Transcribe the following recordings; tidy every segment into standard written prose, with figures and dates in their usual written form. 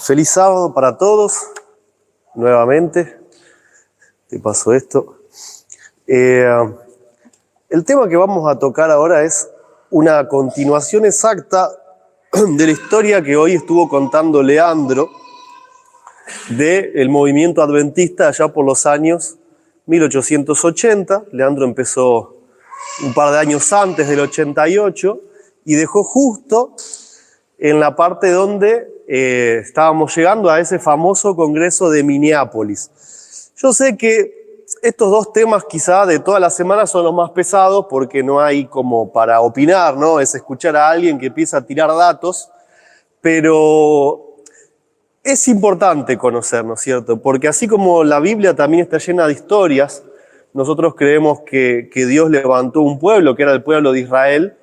Feliz sábado para todos, nuevamente. Te paso esto. El tema que vamos a tocar ahora es una continuación exacta de la historia que hoy estuvo contando Leandro del movimiento adventista allá por los años 1880. Leandro empezó un par de años antes del 88 y dejó justo en la parte donde estábamos llegando a ese famoso congreso de Minneapolis. Yo sé que estos dos temas quizá de toda la semana son los más pesados porque no hay como para opinar, ¿no? Es escuchar a alguien que empieza a tirar datos, pero es importante conocer, ¿no es cierto? Porque así como la Biblia también está llena de historias, nosotros creemos que Dios levantó un pueblo, que era el pueblo de Israel,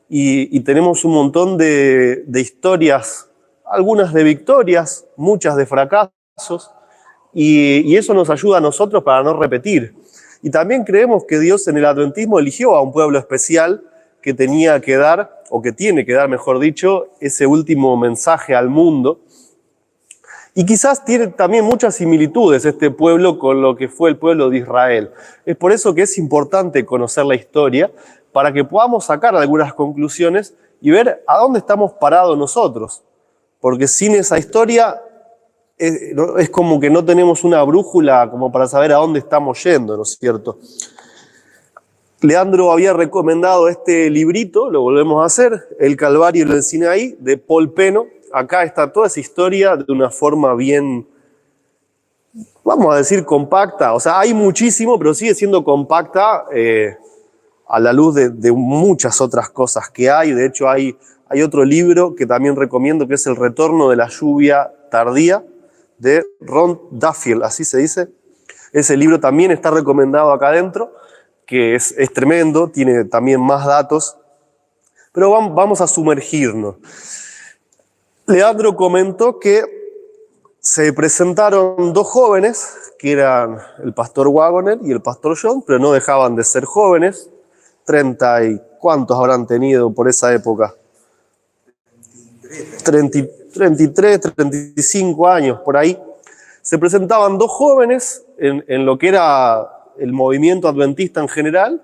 y tenemos un montón de historias, algunas de victorias, muchas de fracasos, y eso nos ayuda a nosotros para no repetir. Y también creemos que Dios en el adventismo eligió a un pueblo especial que tenía que dar, o que tiene que dar, mejor dicho, ese último mensaje al mundo. Y quizás tiene también muchas similitudes este pueblo con lo que fue el pueblo de Israel. Es por eso que es importante conocer la historia, para que podamos sacar algunas conclusiones y ver a dónde estamos parados nosotros. Porque sin esa historia es como que no tenemos una brújula como para saber a dónde estamos yendo, ¿no es cierto? Leandro había recomendado este librito, lo volvemos a hacer, El Calvario y el Sinaí, de Paul Peno. Acá está toda esa historia de una forma bien, vamos a decir, compacta. O sea, hay muchísimo, pero sigue siendo compacta a la luz de muchas otras cosas que hay. De hecho, hay otro libro que también recomiendo, que es El Retorno de la Lluvia Tardía, de Ron Duffield, así se dice. Ese libro también está recomendado acá adentro, que es tremendo, tiene también más datos. Pero vamos a sumergirnos. Leandro comentó que se presentaron dos jóvenes, que eran el pastor Wagoner y el pastor John, pero no dejaban de ser jóvenes. 30 y ¿cuántos habrán tenido por esa época? 33, 35 años, por ahí. Se presentaban dos jóvenes en lo que era el movimiento adventista en general,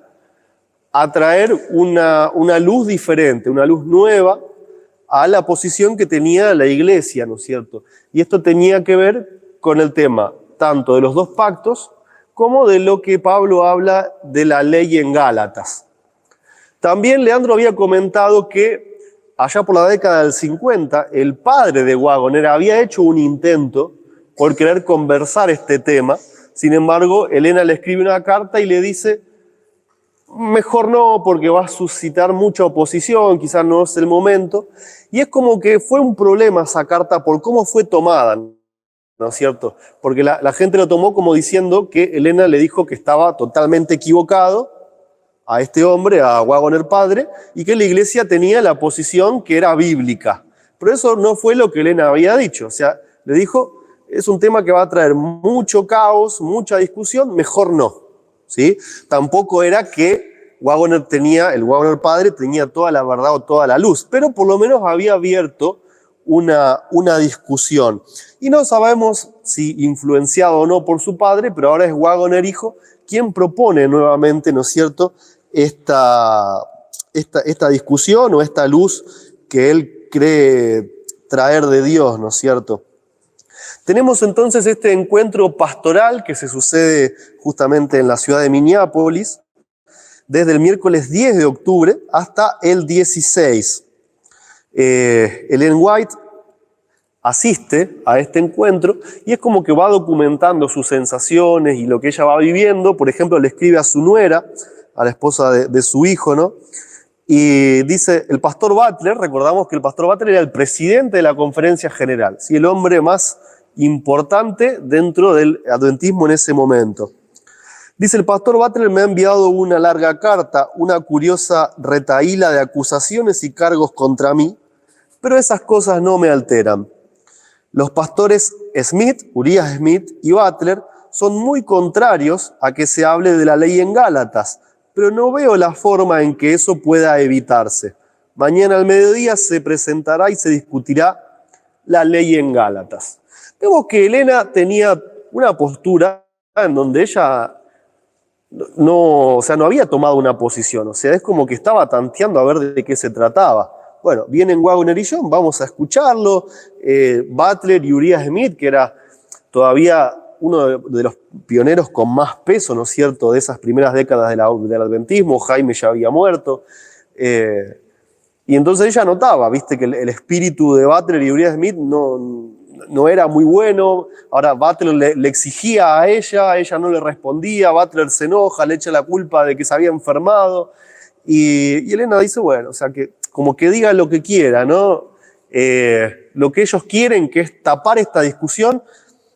a traer una luz diferente, una luz nueva a la posición que tenía la iglesia, ¿no es cierto? Y esto tenía que ver con el tema tanto de los dos pactos como de lo que Pablo habla de la ley en Gálatas. También Leandro había comentado que allá por la década del 50, el padre de Wagoner había hecho un intento por querer conversar este tema. Sin embargo, Elena le escribe una carta y le dice, mejor no, porque va a suscitar mucha oposición, quizás no es el momento. Y es como que fue un problema esa carta por cómo fue tomada, ¿no es cierto? Porque la gente lo tomó como diciendo que Elena le dijo que estaba totalmente equivocado a este hombre, a Wagoner padre, y que la iglesia tenía la posición que era bíblica. Pero eso no fue lo que Elena había dicho. O sea, le dijo, es un tema que va a traer mucho caos, mucha discusión, mejor no. ¿Sí? Tampoco era que el Wagoner padre tenía toda la verdad o toda la luz, pero por lo menos había abierto una discusión. Y no sabemos si influenciado o no por su padre, pero ahora es Wagoner hijo quien propone nuevamente, ¿no es cierto?, esta discusión o esta luz que él cree traer de Dios, ¿no es cierto? Tenemos entonces este encuentro pastoral que se sucede justamente en la ciudad de Minneapolis, desde el miércoles 10 de octubre hasta el 16. Ellen White asiste a este encuentro y es como que va documentando sus sensaciones y lo que ella va viviendo. Por ejemplo, le escribe a su nuera, a la esposa de su hijo, ¿no? Y dice, el pastor Butler, recordamos que el pastor Butler era el presidente de la conferencia general, ¿sí? El hombre más importante dentro del adventismo en ese momento. Dice, el pastor Butler me ha enviado una larga carta, una curiosa retahíla de acusaciones y cargos contra mí, pero esas cosas no me alteran. Los pastores Smith, Uriah Smith y Butler son muy contrarios a que se hable de la ley en Gálatas, pero no veo la forma en que eso pueda evitarse. Mañana al mediodía se presentará y se discutirá la ley en Gálatas. Vemos que Elena tenía una postura en donde ella no había tomado una posición, o sea, es como que estaba tanteando a ver de qué se trataba. Bueno, vienen Waggoner y John, vamos a escucharlo. Butler y Uriah Smith, que era todavía uno de los pioneros con más peso, ¿no es cierto?, de esas primeras décadas del adventismo. Jaime ya había muerto. Y entonces ella notaba, viste, que el espíritu de Butler y Uriah Smith no era muy bueno. Ahora Butler le exigía a ella no le respondía. Butler se enoja, le echa la culpa de que se había enfermado. Y Elena dice, bueno, o sea, que como que diga lo que quiera, ¿no? Lo que ellos quieren, que es tapar esta discusión,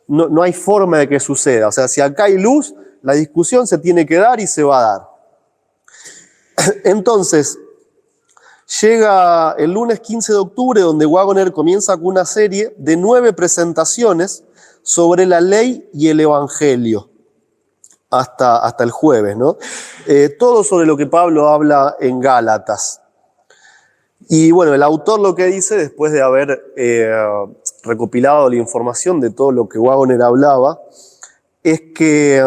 no hay forma de que suceda. O sea, si acá hay luz, la discusión se tiene que dar y se va a dar. Entonces, llega el lunes 15 de octubre, donde Waggoner comienza con una serie de 9 presentaciones sobre la ley y el evangelio, hasta el jueves, ¿no? Todo sobre lo que Pablo habla en Gálatas. Y bueno, el autor lo que dice, después de haber recopilado la información de todo lo que Waggoner hablaba, es que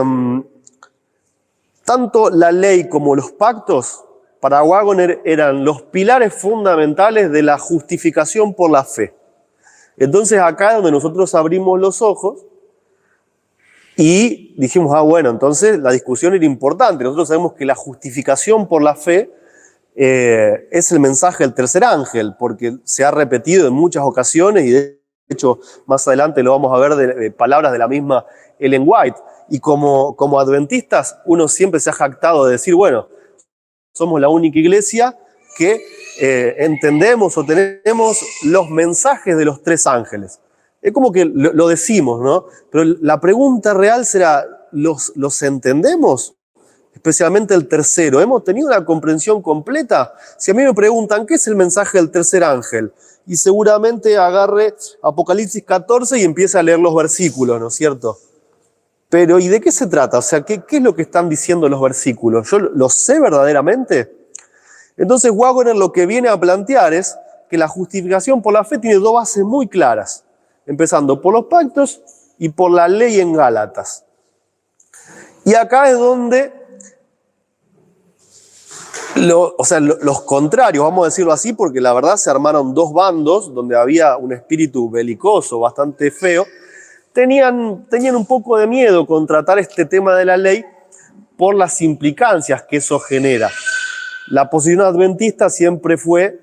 tanto la ley como los pactos para Waggoner eran los pilares fundamentales de la justificación por la fe. Entonces acá es donde nosotros abrimos los ojos y dijimos, bueno, entonces la discusión era importante. Nosotros sabemos que la justificación por la fe es el mensaje del tercer ángel, porque se ha repetido en muchas ocasiones y de hecho más adelante lo vamos a ver de palabras de la misma Ellen White. Y como adventistas uno siempre se ha jactado de decir, bueno, somos la única iglesia que entendemos o tenemos los mensajes de los 3 ángeles. Es como que lo decimos, ¿no? Pero la pregunta real será, ¿los entendemos? Especialmente el tercero. ¿Hemos tenido una comprensión completa? Si a mí me preguntan, ¿qué es el mensaje del tercer ángel? Y seguramente agarre Apocalipsis 14 y empiece a leer los versículos, ¿no es cierto? Pero, ¿y de qué se trata? O sea, ¿qué es lo que están diciendo los versículos? ¿Yo lo sé verdaderamente? Entonces, Waggoner lo que viene a plantear es que la justificación por la fe tiene 2 bases muy claras, empezando por los pactos y por la ley en Gálatas. Y acá es donde los contrarios, vamos a decirlo así, porque la verdad se armaron 2 bandos donde había un espíritu belicoso bastante feo. Tenían un poco de miedo con tratar este tema de la ley por las implicancias que eso genera. La posición adventista siempre fue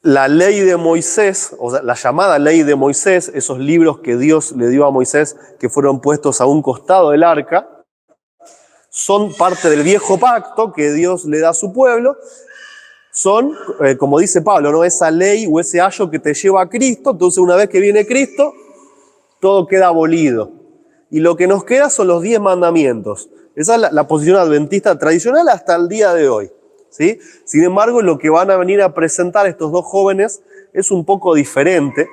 la ley de Moisés, o sea, la llamada ley de Moisés, esos libros que Dios le dio a Moisés que fueron puestos a un costado del arca, son parte del viejo pacto que Dios le da a su pueblo. Son, como dice Pablo, ¿no?, esa ley o ese ayo que te lleva a Cristo. Entonces, una vez que viene Cristo, todo queda abolido. Y lo que nos queda son los 10 mandamientos. Esa es la posición adventista tradicional hasta el día de hoy, ¿sí? Sin embargo, lo que van a venir a presentar estos 2 jóvenes es un poco diferente.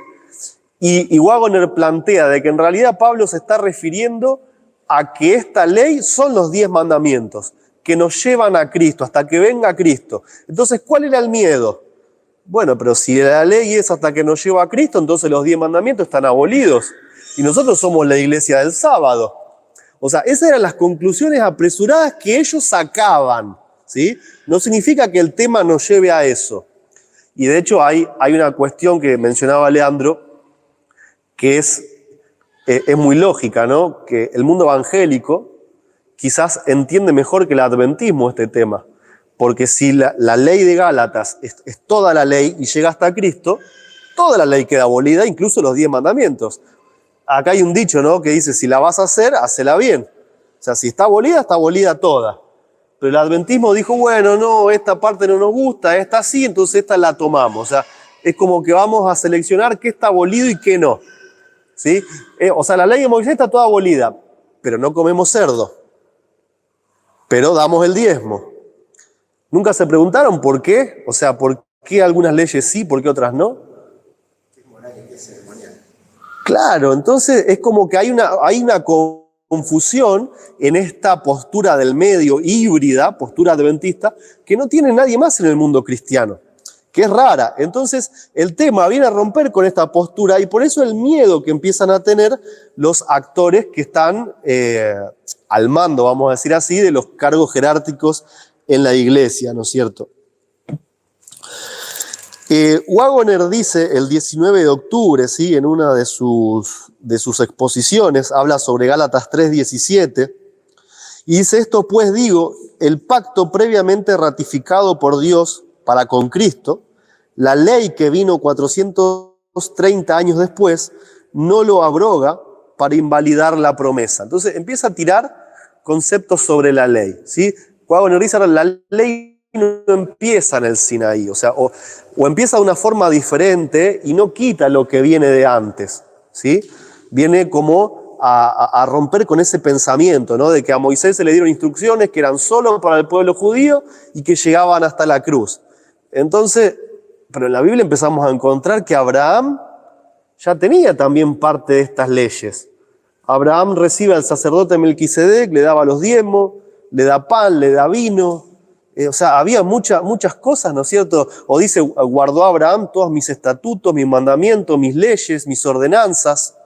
Y Waggoner plantea de que en realidad Pablo se está refiriendo a que esta ley son los 10 mandamientos que nos llevan a Cristo, hasta que venga Cristo. Entonces, ¿cuál era el miedo? Bueno, pero si la ley es hasta que nos lleva a Cristo, entonces los 10 mandamientos están abolidos. Y nosotros somos la iglesia del sábado. O sea, esas eran las conclusiones apresuradas que ellos sacaban, ¿sí? No significa que el tema nos lleve a eso. Y de hecho hay una cuestión que mencionaba Leandro, que es muy lógica, ¿no? Que el mundo evangélico quizás entiende mejor que el adventismo este tema. Porque si la ley de Gálatas es toda la ley y llega hasta Cristo, toda la ley queda abolida, incluso los 10 mandamientos. Acá hay un dicho, ¿no?, que dice, si la vas a hacer, hacela bien. O sea, si está abolida toda. Pero el adventismo dijo, bueno, no, esta parte no nos gusta, esta sí, entonces esta la tomamos. O sea, es como que vamos a seleccionar qué está abolido y qué no. ¿Sí? O sea, la ley de Moisés está toda abolida, pero no comemos cerdo. Pero damos el diezmo. ¿Nunca se preguntaron por qué? O sea, ¿por qué algunas leyes sí, por qué otras no? ¿Qué es moral y qué es ceremonial? Claro, entonces es como que hay una confusión en esta postura del medio híbrida, postura adventista, que no tiene nadie más en el mundo cristiano. que es rara. Entonces el tema viene a romper con esta postura y por eso el miedo que empiezan a tener los actores que están al mando, vamos a decir así, de los cargos jerárquicos en la iglesia, ¿no es cierto? Waggoner dice el 19 de octubre, ¿sí? En una de sus exposiciones, habla sobre Gálatas 3:17, y dice: esto pues digo, el pacto previamente ratificado por Dios para con Cristo, la ley que vino 430 años después, no lo abroga para invalidar la promesa. Entonces empieza a tirar conceptos sobre la ley, ¿sí? Waggoner dice: la ley no empieza en el Sinaí, o sea, o empieza de una forma diferente y no quita lo que viene de antes, ¿sí? Viene como a romper con ese pensamiento, ¿no? De que a Moisés se le dieron instrucciones que eran solo para el pueblo judío y que llegaban hasta la cruz. Entonces, pero en la Biblia empezamos a encontrar que Abraham ya tenía también parte de estas leyes. Abraham recibe al sacerdote Melquisedec, le daba los diezmos, le da pan, le da vino. O sea, había muchas cosas, ¿no es cierto? O dice: guardó Abraham todos mis estatutos, mis mandamientos, mis leyes, mis ordenanzas.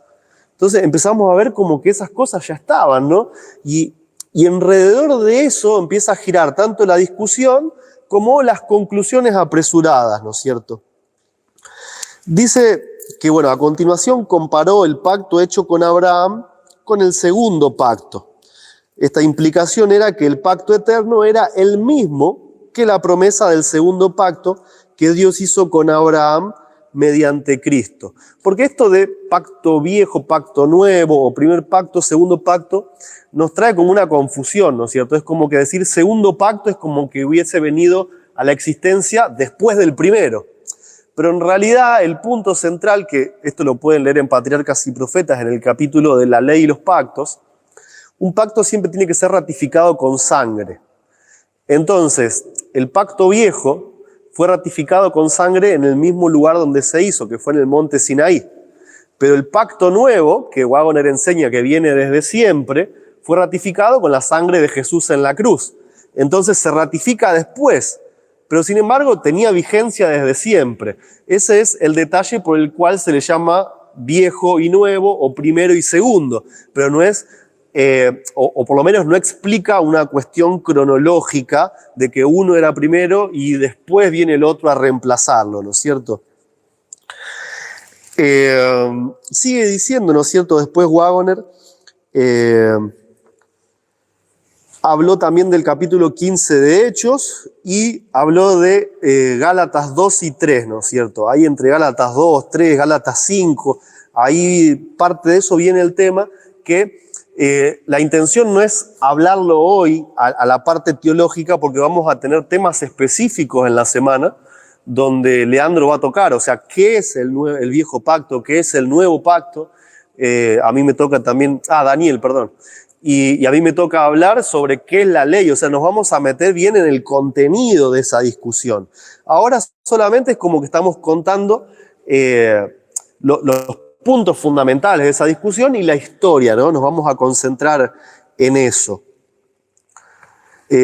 Entonces empezamos a ver como que esas cosas ya estaban, ¿no? Y alrededor de eso empieza a girar tanto la discusión como las conclusiones apresuradas, ¿no es cierto? Dice que, bueno, a continuación comparó el pacto hecho con Abraham con el segundo pacto. Esta implicación era que el pacto eterno era el mismo que la promesa del segundo pacto que Dios hizo con Abraham mediante Cristo. Porque esto de pacto viejo, pacto nuevo, o primer pacto, segundo pacto, nos trae como una confusión, ¿no es cierto? Es como que decir segundo pacto es como que hubiese venido a la existencia después del primero. Pero en realidad el punto central, que esto lo pueden leer en Patriarcas y Profetas en el capítulo de la ley y los pactos, un pacto siempre tiene que ser ratificado con sangre. Entonces, el pacto viejo fue ratificado con sangre en el mismo lugar donde se hizo, que fue en el monte Sinaí. Pero el pacto nuevo, que Waggoner enseña que viene desde siempre, fue ratificado con la sangre de Jesús en la cruz. Entonces se ratifica después, pero sin embargo tenía vigencia desde siempre. Ese es el detalle por el cual se le llama viejo y nuevo, o primero y segundo, pero no es... o por lo menos no explica una cuestión cronológica de que uno era primero y después viene el otro a reemplazarlo, ¿no es cierto? Sigue diciendo, ¿no es cierto? Después Waggoner habló también del capítulo 15 de Hechos y habló de Gálatas 2 y 3, ¿no es cierto? Ahí entre Gálatas 2, 3, Gálatas 5, ahí parte de eso viene el tema que la intención no es hablarlo hoy a la parte teológica, porque vamos a tener temas específicos en la semana donde Leandro va a tocar, o sea, ¿qué es el viejo pacto? ¿Qué es el nuevo pacto? A mí me toca también, Daniel, perdón, y a mí me toca hablar sobre qué es la ley, o sea, nos vamos a meter bien en el contenido de esa discusión. Ahora solamente es como que estamos contando los puntos fundamentales de esa discusión y la historia, ¿no? Nos vamos a concentrar en eso.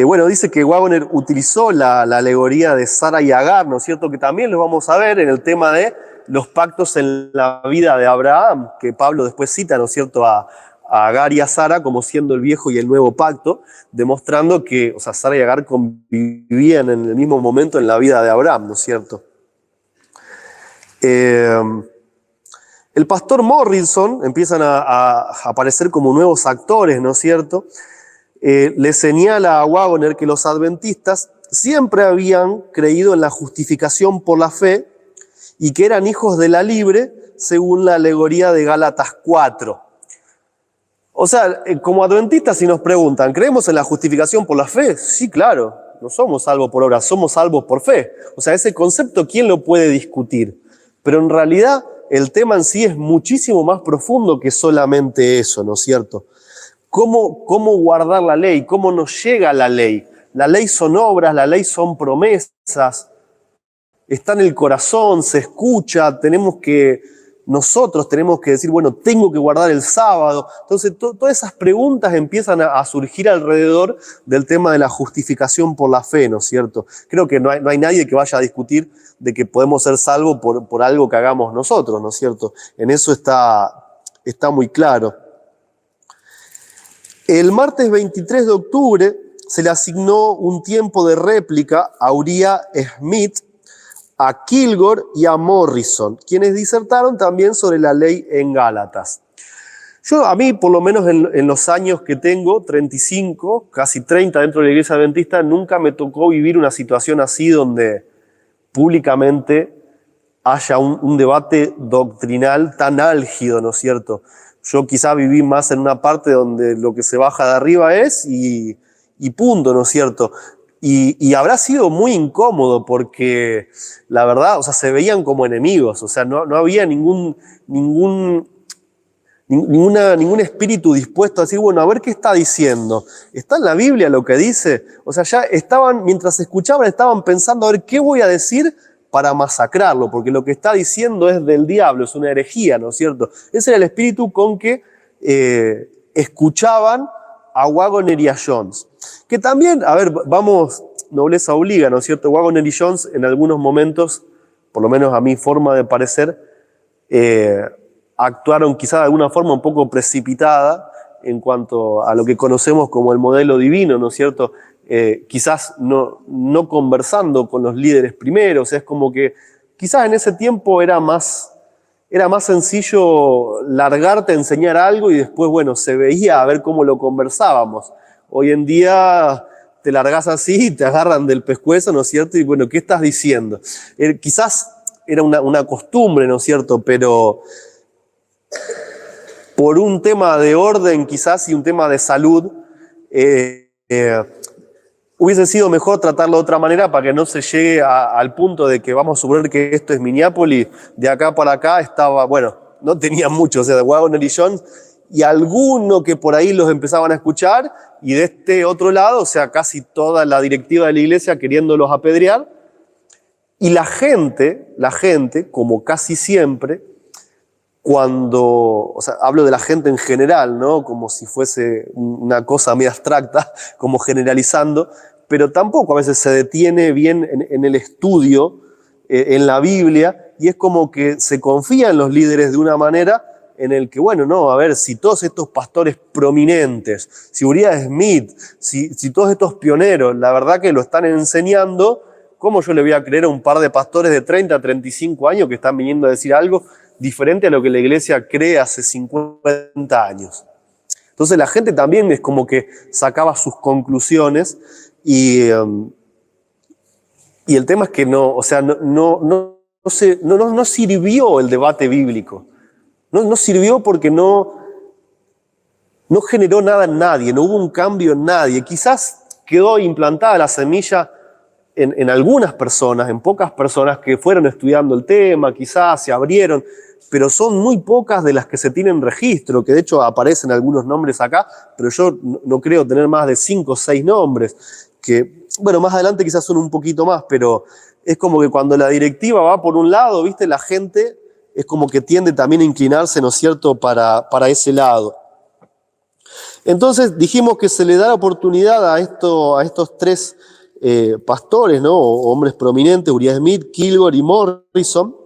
Bueno, dice que Waggoner utilizó la alegoría de Sara y Agar, ¿no es cierto? Que también lo vamos a ver en el tema de los pactos en la vida de Abraham, que Pablo después cita, ¿no es cierto?, a Agar y a Sara como siendo el viejo y el nuevo pacto, demostrando que, o sea, Sara y Agar convivían en el mismo momento en la vida de Abraham, ¿no es cierto? El pastor Morrison, empiezan a aparecer como nuevos actores, ¿no es cierto? Le señala a Waggoner que los adventistas siempre habían creído en la justificación por la fe y que eran hijos de la libre, según la alegoría de Gálatas 4. O sea, como adventistas, si nos preguntan, ¿creemos en la justificación por la fe? Sí, claro, no somos salvos por obra, somos salvos por fe. O sea, ese concepto, ¿quién lo puede discutir? Pero en realidad el tema en sí es muchísimo más profundo que solamente eso, ¿no es cierto? ¿Cómo guardar la ley? ¿Cómo nos llega la ley? La ley son obras, la ley son promesas, está en el corazón, se escucha, tenemos que nosotros tenemos que decir, bueno, tengo que guardar el sábado. Entonces, todas esas preguntas empiezan a surgir alrededor del tema de la justificación por la fe, ¿no es cierto? Creo que no hay nadie que vaya a discutir de que podemos ser salvos por algo que hagamos nosotros, ¿no es cierto? En eso está muy claro. El martes 23 de octubre se le asignó un tiempo de réplica a Uriah Smith, a Kilgore y a Morrison, quienes disertaron también sobre la ley en Gálatas. A mí, por lo menos en los años que tengo, 35, casi 30 dentro de la Iglesia Adventista, nunca me tocó vivir una situación así donde públicamente haya un debate doctrinal tan álgido, ¿no es cierto? Yo quizá viví más en una parte donde lo que se baja de arriba es y punto, ¿no es cierto? Y habrá sido muy incómodo porque, la verdad, o sea, se veían como enemigos, o sea, no había ningún espíritu dispuesto a decir, bueno, a ver qué está diciendo. ¿Está en la Biblia lo que dice? O sea, ya mientras escuchaban, estaban pensando, a ver, ¿qué voy a decir para masacrarlo? Porque lo que está diciendo es del diablo, es una herejía, ¿no es cierto? Ese era el espíritu con que escuchaban a Waggoner y a Jones. Que también, a ver, vamos, nobleza obliga, ¿no es cierto? Waggoner y Jones en algunos momentos, por lo menos a mi forma de parecer, actuaron quizá de alguna forma un poco precipitada en cuanto a lo que conocemos como el modelo divino, ¿no es cierto? Quizás no conversando con los líderes primero, o sea, es como que quizás en ese tiempo era más sencillo largarte a enseñar algo y después, bueno, se veía a ver cómo lo conversábamos. Hoy en día te largas así y te agarran del pescuezo, ¿no es cierto? Y bueno, ¿qué estás diciendo? Quizás era una costumbre, ¿no es cierto? Pero por un tema de orden quizás y un tema de salud, hubiese sido mejor tratarlo de otra manera para que no se llegue al punto de que vamos a suponer que esto es Minneapolis, de acá para acá estaba, bueno, no tenía mucho, o sea, de Waggoner y Jones, y alguno que por ahí los empezaban a escuchar, y de este otro lado, o sea, casi toda la directiva de la iglesia queriéndolos apedrear, y la gente, como casi siempre, o sea, hablo de la gente en general, ¿no? Como si fuese una cosa muy abstracta, como generalizando, pero tampoco a veces se detiene bien en el estudio, en la Biblia, y es como que se confía en los líderes de una manera en el que, bueno, no, a ver, si todos estos pastores prominentes, si Uriah Smith, si todos estos pioneros, la verdad que lo están enseñando, ¿cómo yo le voy a creer a un par de pastores de 30, 35 años que están viniendo a decir algo diferente a lo que la iglesia cree hace 50 años? Entonces la gente también es como que sacaba sus conclusiones y el tema es que no sirvió el debate bíblico. No sirvió porque no generó nada en nadie, no hubo un cambio en nadie. Quizás quedó implantada la semilla en algunas personas, en pocas personas que fueron estudiando el tema, quizás se abrieron, pero son muy pocas de las que se tienen registro, que de hecho aparecen algunos nombres acá, pero yo no creo tener más de 5 o 6 nombres, que, bueno, más adelante quizás son un poquito más, pero es como que cuando la directiva va por un lado, ¿viste? La gente es como que tiende también a inclinarse, ¿no es cierto?, para ese lado. Entonces dijimos que se le da la oportunidad a estos 3 pastores, ¿no?, o hombres prominentes, Uriah Smith, Kilgore y Morrison,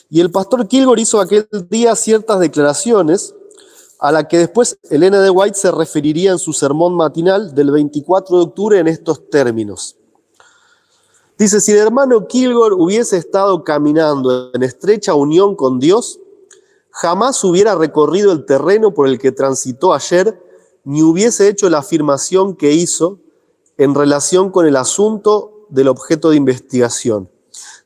y el pastor Kilgore hizo aquel día ciertas declaraciones a las que después Elena de White se referiría en su sermón matinal del 24 de octubre en estos términos. Dice, si el hermano Kilgore hubiese estado caminando en estrecha unión con Dios, jamás hubiera recorrido el terreno por el que transitó ayer, ni hubiese hecho la afirmación que hizo en relación con el asunto del objeto de investigación.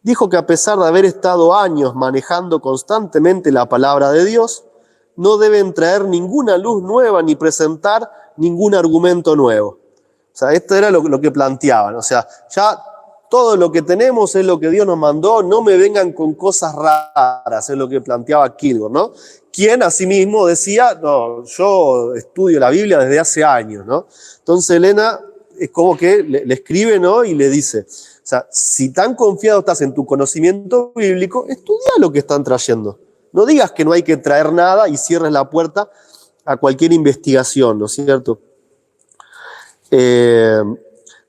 Dijo que a pesar de haber estado años manejando constantemente la palabra de Dios, no deben traer ninguna luz nueva ni presentar ningún argumento nuevo. O sea, esto era lo que planteaban. O sea, ya todo lo que tenemos es lo que Dios nos mandó, no me vengan con cosas raras, es lo que planteaba Kilgore, ¿no? Quien asimismo decía, no, yo estudio la Biblia desde hace años, ¿no? Entonces Elena es como que le escribe, ¿no? Y le dice, o sea, si tan confiado estás en tu conocimiento bíblico, estudia lo que están trayendo. No digas que no hay que traer nada y cierres la puerta a cualquier investigación, ¿no es cierto?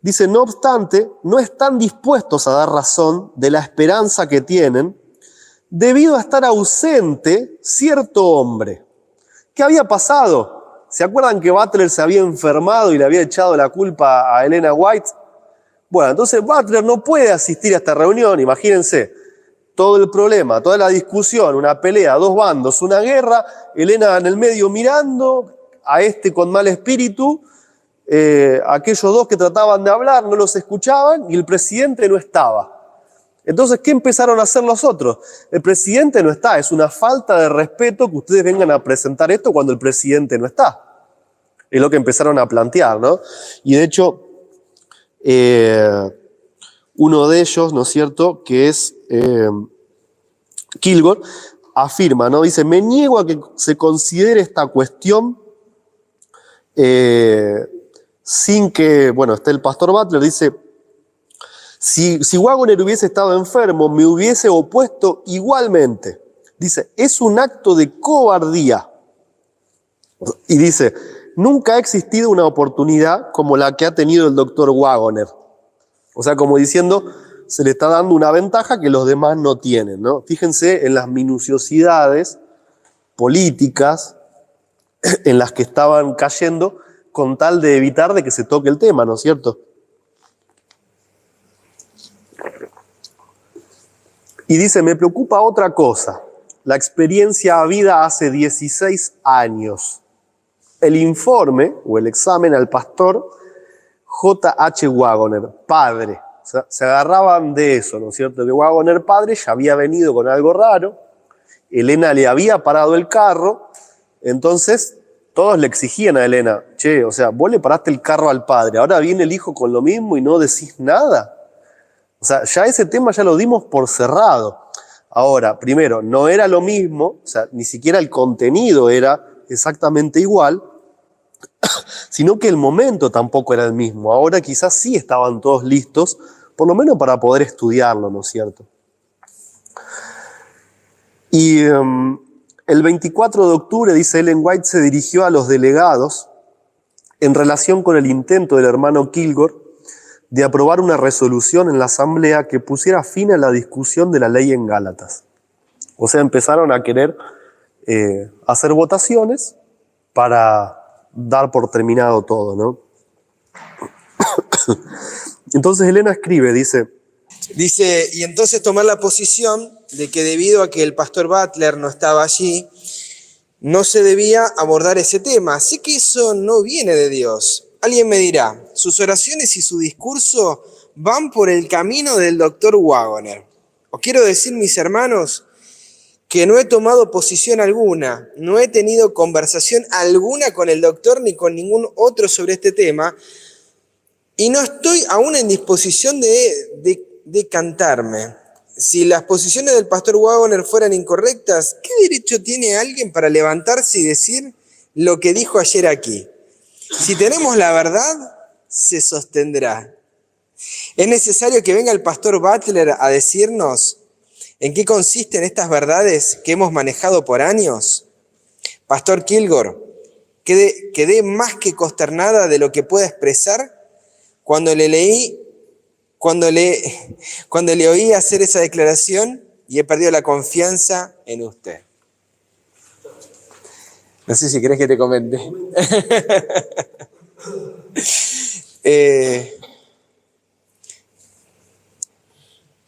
Dice, no obstante, no están dispuestos a dar razón de la esperanza que tienen debido a estar ausente cierto hombre. ¿Qué había pasado? ¿Se acuerdan que Butler se había enfermado y le había echado la culpa a Elena White? Bueno, entonces Butler no puede asistir a esta reunión, imagínense, todo el problema, toda la discusión, una pelea, dos bandos, una guerra, Elena en el medio mirando, a este con mal espíritu, aquellos dos que trataban de hablar no los escuchaban y el presidente no estaba. Entonces, ¿qué empezaron a hacer los otros? El presidente no está, es una falta de respeto que ustedes vengan a presentar esto cuando el presidente no está. Es lo que empezaron a plantear, ¿no? Y de hecho, uno de ellos, ¿no es cierto?, que es Kilgore, afirma, ¿no? Dice, me niego a que se considere esta cuestión sin que, bueno, esté el pastor Butler, dice, si Wagoner hubiese estado enfermo, me hubiese opuesto igualmente. Dice, es un acto de cobardía. Y dice, nunca ha existido una oportunidad como la que ha tenido el doctor Wagoner. O sea, como diciendo, se le está dando una ventaja que los demás no tienen, ¿no? Fíjense en las minuciosidades políticas en las que estaban cayendo con tal de evitar de que se toque el tema, ¿no es cierto? Y dice, me preocupa otra cosa, la experiencia habida hace 16 años. El informe o el examen al pastor J.H. Wagoner, padre. O sea, se agarraban de eso, ¿no es cierto? Que Wagoner, padre, ya había venido con algo raro, Elena le había parado el carro, entonces todos le exigían a Elena, che, o sea, vos le paraste el carro al padre, ahora viene el hijo con lo mismo y no decís nada. O sea, ya ese tema ya lo dimos por cerrado. Ahora, primero, no era lo mismo, o sea, ni siquiera el contenido era exactamente igual, sino que el momento tampoco era el mismo. Ahora quizás sí estaban todos listos, por lo menos para poder estudiarlo, ¿no es cierto? Y el 24 de octubre, dice Ellen White, se dirigió a los delegados en relación con el intento del hermano Kilgore de aprobar una resolución en la asamblea que pusiera fin a la discusión de la ley en Gálatas. O sea, empezaron a querer hacer votaciones para dar por terminado todo, ¿no? Entonces Elena escribe, dice, y entonces tomar la posición de que debido a que el pastor Butler no estaba allí, no se debía abordar ese tema. Sé que eso no viene de Dios. Alguien me dirá, sus oraciones y su discurso van por el camino del doctor Wagoner. Os quiero decir, mis hermanos, que no he tomado posición alguna, no he tenido conversación alguna con el doctor ni con ningún otro sobre este tema, y no estoy aún en disposición de decantarme. Si las posiciones del pastor Wagoner fueran incorrectas, ¿qué derecho tiene alguien para levantarse y decir lo que dijo ayer aquí? Si tenemos la verdad, se sostendrá. Es necesario que venga el pastor Butler a decirnos en qué consisten estas verdades que hemos manejado por años. Pastor Kilgore, quedé más que consternada de lo que pueda expresar cuando le oí hacer esa declaración y he perdido la confianza en usted. No sé si querés que te comente.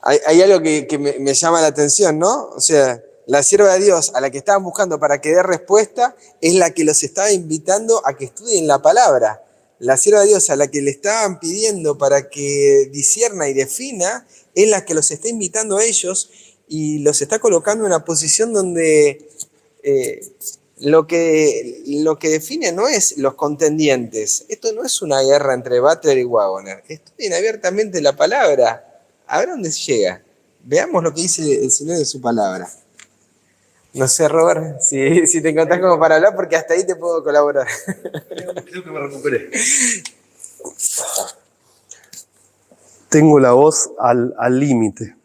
Hay algo que me llama la atención, ¿no? O sea, la sierva de Dios a la que estaban buscando para que dé respuesta es la que los estaba invitando a que estudien la palabra. La sierva de Dios a la que le estaban pidiendo para que discierna y defina es la que los está invitando a ellos y los está colocando en una posición donde lo que define no es los contendientes. Esto no es una guerra entre Butler y Wagoner. Estudien abiertamente la palabra. A ver dónde llega. Veamos lo que dice el Señor de su palabra. No sé, Robert, si te encontrás como para hablar, porque hasta ahí te puedo colaborar. Creo que me recuperé. Tengo la voz al límite.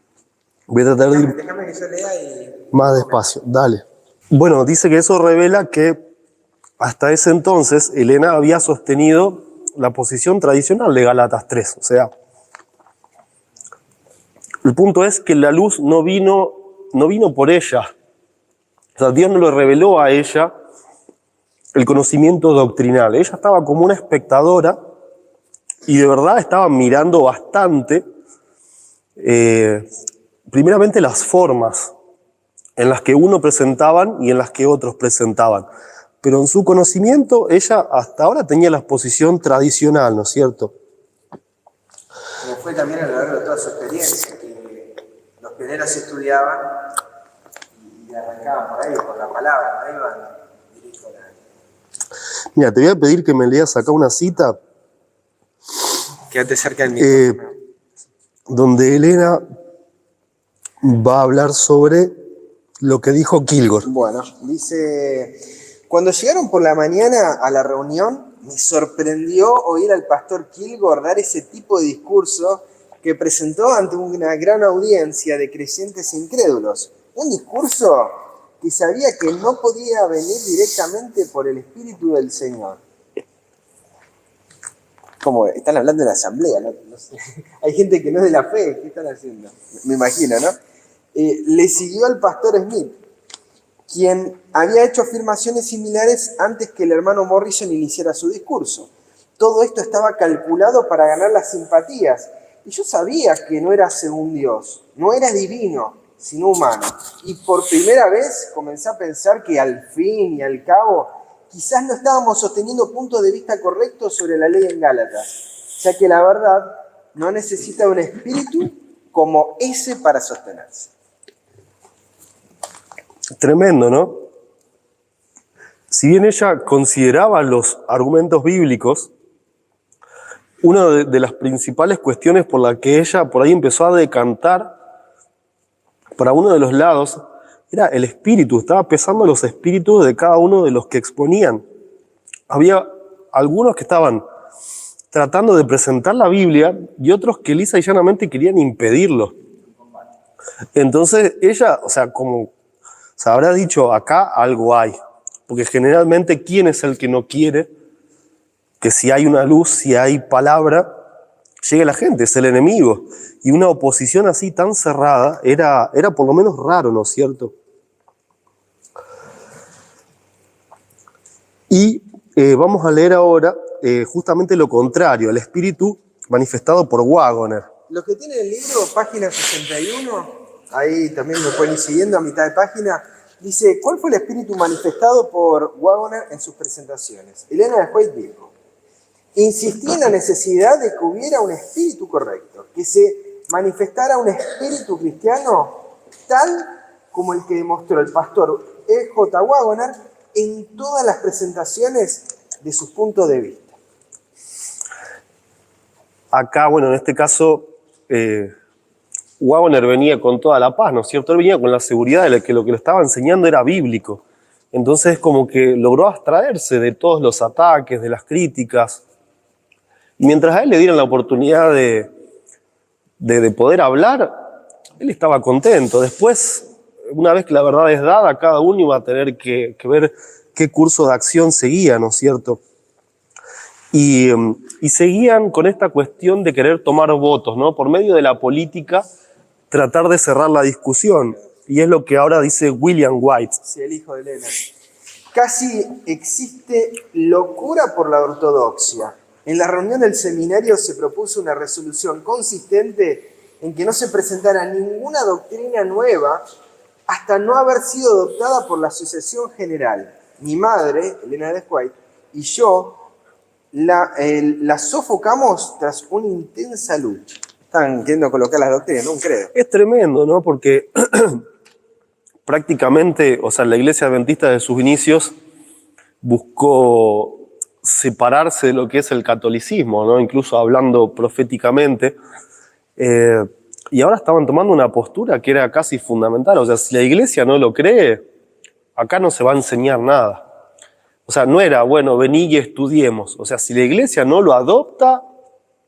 Voy a tratar de ir... Déjame que yo lea y... Más despacio, dale. Bueno, dice que eso revela que hasta ese entonces Elena había sostenido la posición tradicional de Gálatas 3. O sea, el punto es que la luz no vino por ella. O sea, Dios no le reveló a ella el conocimiento doctrinal. Ella estaba como una espectadora y de verdad estaba mirando bastante, primeramente las formas en las que uno presentaban y en las que otros presentaban. Pero en su conocimiento, ella hasta ahora tenía la posición tradicional, ¿no es cierto? Como fue también a lo largo de toda su experiencia, que los pioneros estudiaban y arrancaban por ahí, por la palabra, no iban directo a la... Mira, te voy a pedir que me leas acá una cita. Quédate cerca del micrófono. Donde Elena va a hablar sobre lo que dijo Kilgore. Bueno, dice, cuando llegaron por la mañana a la reunión, me sorprendió oír al pastor Kilgore dar ese tipo de discurso que presentó ante una gran audiencia de creyentes incrédulos. Un discurso que sabía que no podía venir directamente por el Espíritu del Señor. Como están hablando en la asamblea, ¿no? No sé. Hay gente que no es de la fe, ¿qué están haciendo? Me imagino, ¿no? Le siguió al pastor Smith, quien había hecho afirmaciones similares antes que el hermano Morrison iniciara su discurso. Todo esto estaba calculado para ganar las simpatías. Y yo sabía que no era según Dios, no era divino, sino humano. Y por primera vez comencé a pensar que al fin y al cabo, quizás no estábamos sosteniendo puntos de vista correctos sobre la ley en Gálatas, ya que la verdad no necesita un espíritu como ese para sostenerse. Tremendo, ¿no? Si bien ella consideraba los argumentos bíblicos, una de las principales cuestiones por la que ella por ahí empezó a decantar para uno de los lados era el espíritu. Estaba pesando los espíritus de cada uno de los que exponían. Había algunos que estaban tratando de presentar la Biblia y otros que lisa y llanamente querían impedirlo. Entonces ella, habrá dicho, acá algo hay. Porque generalmente, ¿quién es el que no quiere que si hay una luz, si hay palabra, llegue la gente? Es el enemigo. Y una oposición así tan cerrada era por lo menos raro, ¿no es cierto? Y vamos a leer ahora justamente lo contrario, el espíritu manifestado por Waggoner. Los que tienen el libro, página 61, ahí también me pueden ir siguiendo a mitad de página, dice, ¿cuál fue el espíritu manifestado por Waggoner en sus presentaciones? Elena de White dijo, insistí en la necesidad de que hubiera un espíritu correcto, que se manifestara un espíritu cristiano tal como el que demostró el pastor E.J. Waggoner en todas las presentaciones de sus puntos de vista. Acá, bueno, en este caso, Waggoner venía con toda la paz, ¿no es cierto? Él venía con la seguridad de que lo que le estaba enseñando era bíblico. Entonces, como que logró abstraerse de todos los ataques, de las críticas. Y mientras a él le dieran la oportunidad de poder hablar, él estaba contento. Después, una vez que la verdad es dada, cada uno iba a tener que ver qué curso de acción seguía, ¿no es cierto? Y seguían con esta cuestión de querer tomar votos, ¿no? Por medio de la política, tratar de cerrar la discusión. Y es lo que ahora dice William White. Sí, el hijo de Elena. Casi existe locura por la ortodoxia. En la reunión del seminario se propuso una resolución consistente en que no se presentara ninguna doctrina nueva hasta no haber sido adoptada por la Asociación General. Mi madre, Elena de White, y yo la sofocamos tras una intensa lucha. Están queriendo colocar las doctrinas, no creo. Es tremendo, ¿no? Porque prácticamente, la Iglesia Adventista de sus inicios buscó separarse de lo que es el catolicismo, ¿no? Incluso hablando proféticamente. Y ahora estaban tomando una postura que era casi fundamental. Si la Iglesia no lo cree, acá no se va a enseñar nada. No era, bueno, vení y estudiemos. Si la Iglesia no lo adopta,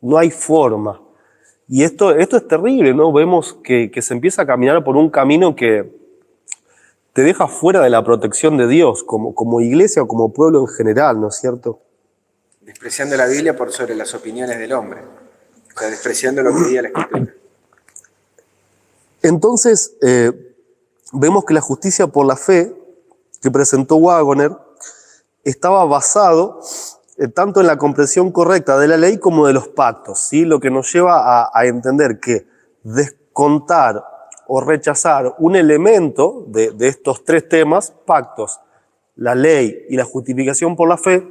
no hay forma. Y esto es terrible, ¿no? Vemos que se empieza a caminar por un camino que te deja fuera de la protección de Dios, como iglesia o como pueblo en general, ¿no es cierto? Despreciando la Biblia por sobre las opiniones del hombre. O sea, despreciando lo que diga la Escritura. Entonces, vemos que la justicia por la fe que presentó Waggoner estaba basado tanto en la comprensión correcta de la ley como de los pactos, ¿sí? Lo que nos lleva a entender que descontar o rechazar un elemento de estos tres temas, pactos, la ley y la justificación por la fe,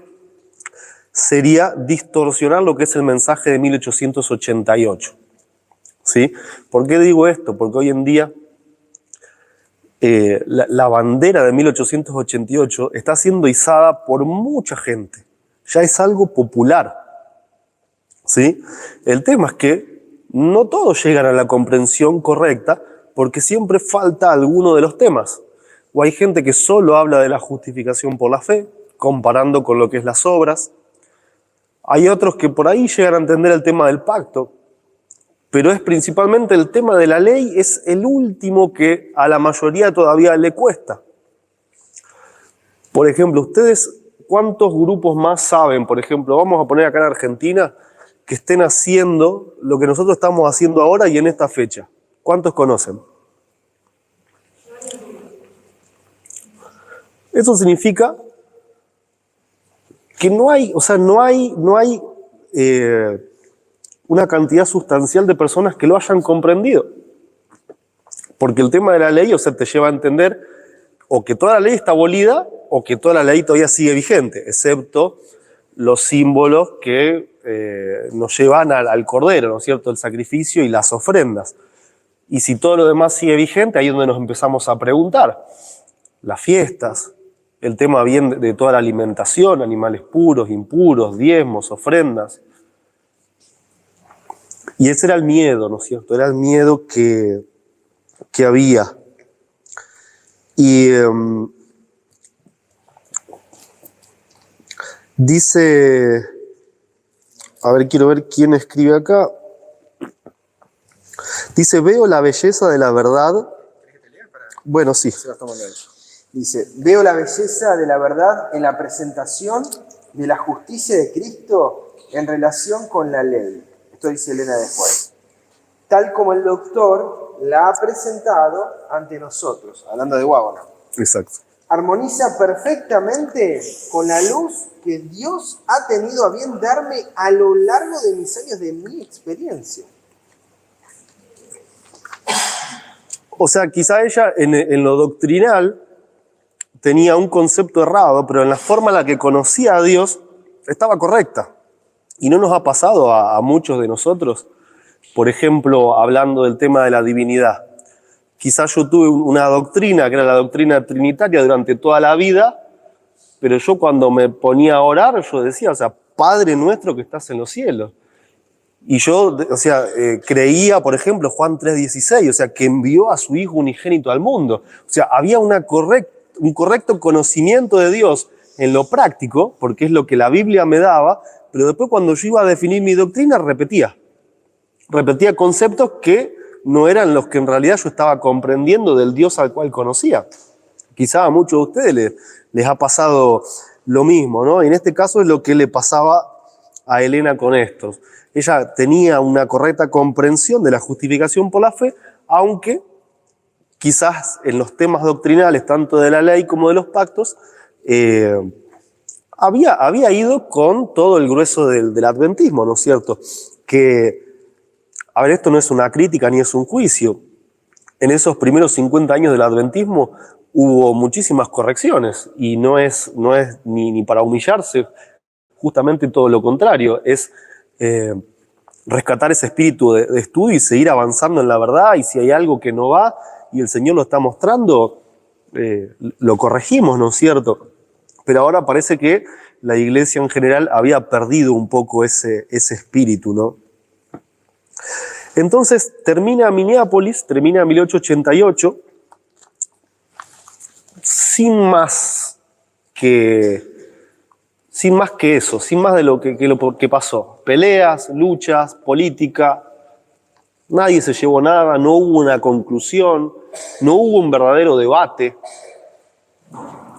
sería distorsionar lo que es el mensaje de 1888. ¿Sí? ¿Por qué digo esto? Porque hoy en día la bandera de 1888 está siendo izada por mucha gente. Ya es algo popular. ¿Sí? El tema es que no todos llegan a la comprensión correcta porque siempre falta alguno de los temas. O hay gente que solo habla de la justificación por la fe, comparando con lo que es las obras. Hay otros que por ahí llegan a entender el tema del pacto, pero es principalmente el tema de la ley, es el último que a la mayoría todavía le cuesta. Por ejemplo, ¿ustedes cuántos grupos más saben, por ejemplo, vamos a poner acá en Argentina, que estén haciendo lo que nosotros estamos haciendo ahora y en esta fecha? ¿Cuántos conocen? Eso significa que no hay una cantidad sustancial de personas que lo hayan comprendido. Porque el tema de la ley, o sea, te lleva a entender o que toda la ley está abolida o que toda la ley todavía sigue vigente, excepto los símbolos que nos llevan al Cordero, ¿no es cierto?, el sacrificio y las ofrendas. Y si todo lo demás sigue vigente, ahí es donde nos empezamos a preguntar. Las fiestas, el tema bien de toda la alimentación, animales puros, impuros, diezmos, ofrendas. Y ese era el miedo, ¿no es cierto? Era el miedo que había. Y dice, a ver, quiero ver quién escribe acá. Dice, veo la belleza de la verdad. Bueno, sí. Dice, veo la belleza de la verdad en la presentación de la justicia de Cristo en relación con la ley. Esto dice Elena después. Tal como el doctor la ha presentado ante nosotros, hablando de Waggoner. Exacto. Armoniza perfectamente con la luz que Dios ha tenido a bien darme a lo largo de mis años de mi experiencia. O sea, quizá ella en lo doctrinal tenía un concepto errado, pero en la forma en la que conocía a Dios estaba correcta. Y no nos ha pasado a muchos de nosotros, por ejemplo, hablando del tema de la divinidad. Quizás yo tuve una doctrina, que era la doctrina trinitaria durante toda la vida, pero yo cuando me ponía a orar, yo decía, o sea, Padre nuestro que estás en los cielos. Y yo, o sea, creía, por ejemplo, Juan 3:16, o sea, que envió a su Hijo unigénito al mundo. O sea, había un correcto conocimiento de Dios en lo práctico, porque es lo que la Biblia me daba, pero después cuando yo iba a definir mi doctrina, repetía conceptos que no eran los que en realidad yo estaba comprendiendo del Dios al cual conocía. Quizá a muchos de ustedes les ha pasado lo mismo, ¿no? Y en este caso es lo que le pasaba a Elena con estos. Ella tenía una correcta comprensión de la justificación por la fe, aunque quizás en los temas doctrinales, tanto de la ley como de los pactos, había ido con todo el grueso del adventismo, ¿no es cierto? Que, a ver, esto no es una crítica ni es un juicio. En esos primeros 50 años del adventismo hubo muchísimas correcciones y no es ni para humillarse, justamente todo lo contrario, es rescatar ese espíritu de estudio y seguir avanzando en la verdad, y si hay algo que no va y el Señor lo está mostrando, lo corregimos, ¿no es cierto? Pero ahora parece que la iglesia en general había perdido un poco ese espíritu, ¿no? Entonces termina Minneapolis, termina 1888, sin más que eso, sin más de lo que pasó. Peleas, luchas, política, nadie se llevó nada, no hubo una conclusión, no hubo un verdadero debate.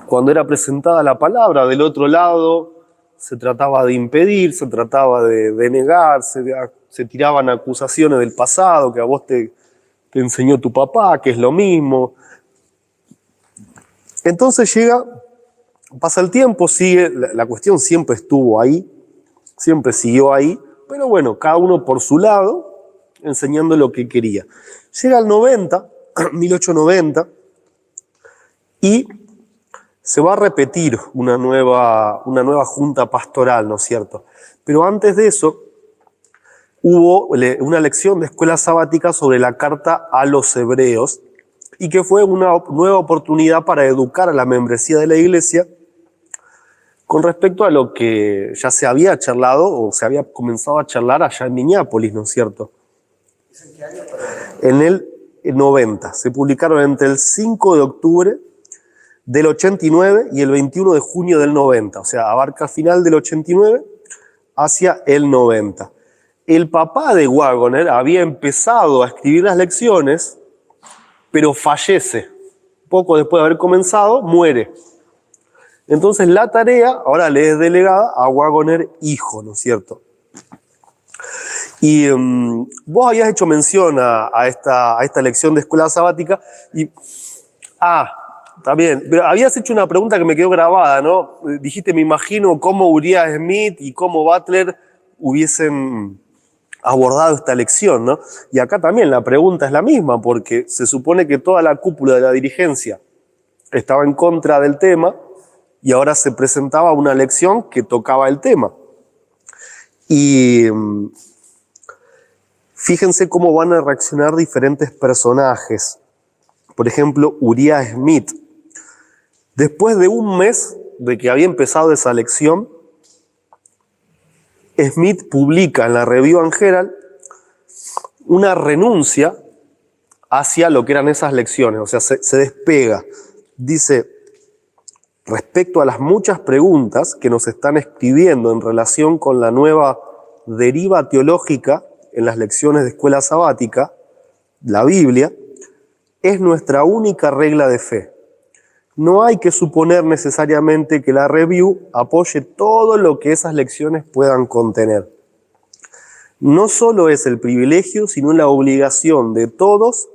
cuando era presentada la palabra del otro lado, se trataba de impedir, se trataba de negar, se tiraban acusaciones del pasado, que a vos te enseñó tu papá, que es lo mismo. Entonces pasa el tiempo, sigue, la cuestión siempre estuvo ahí, siempre siguió ahí, pero bueno, cada uno por su lado, enseñando lo que quería. Llega el 90, 1890, y se va a repetir una nueva junta pastoral, ¿no es cierto? Pero antes de eso, hubo una lección de escuela sabática sobre la carta a los hebreos, y que fue una nueva oportunidad para educar a la membresía de la iglesia con respecto a lo que ya se había charlado o se había comenzado a charlar allá en Minneapolis, ¿no es cierto? En el 90. Se publicaron entre el 5 de octubre del 89 y el 21 de junio del 90. O sea, abarca final del 89 hacia el 90. El papá de Waggoner había empezado a escribir las lecciones, pero fallece. Poco después de haber comenzado, muere. Entonces la tarea ahora le es delegada a Waggoner hijo, ¿no es cierto? Y vos habías hecho mención a esta lección de escuela sabática y... Está bien, pero habías hecho una pregunta que me quedó grabada, ¿no? Dijiste, me imagino cómo Uriah Smith y cómo Butler hubiesen abordado esta lección, ¿no? Y acá también la pregunta es la misma, porque se supone que toda la cúpula de la dirigencia estaba en contra del tema y ahora se presentaba una lección que tocaba el tema. Y fíjense cómo van a reaccionar diferentes personajes. Por ejemplo, Uriah Smith. Después de un mes de que había empezado esa lección, Smith publica en la Review and Herald una renuncia hacia lo que eran esas lecciones, o sea, se despega. Dice, respecto a las muchas preguntas que nos están escribiendo en relación con la nueva deriva teológica en las lecciones de escuela sabática, la Biblia es nuestra única regla de fe. No hay que suponer necesariamente que la Review apoye todo lo que esas lecciones puedan contener. No solo es el privilegio, sino la obligación de todos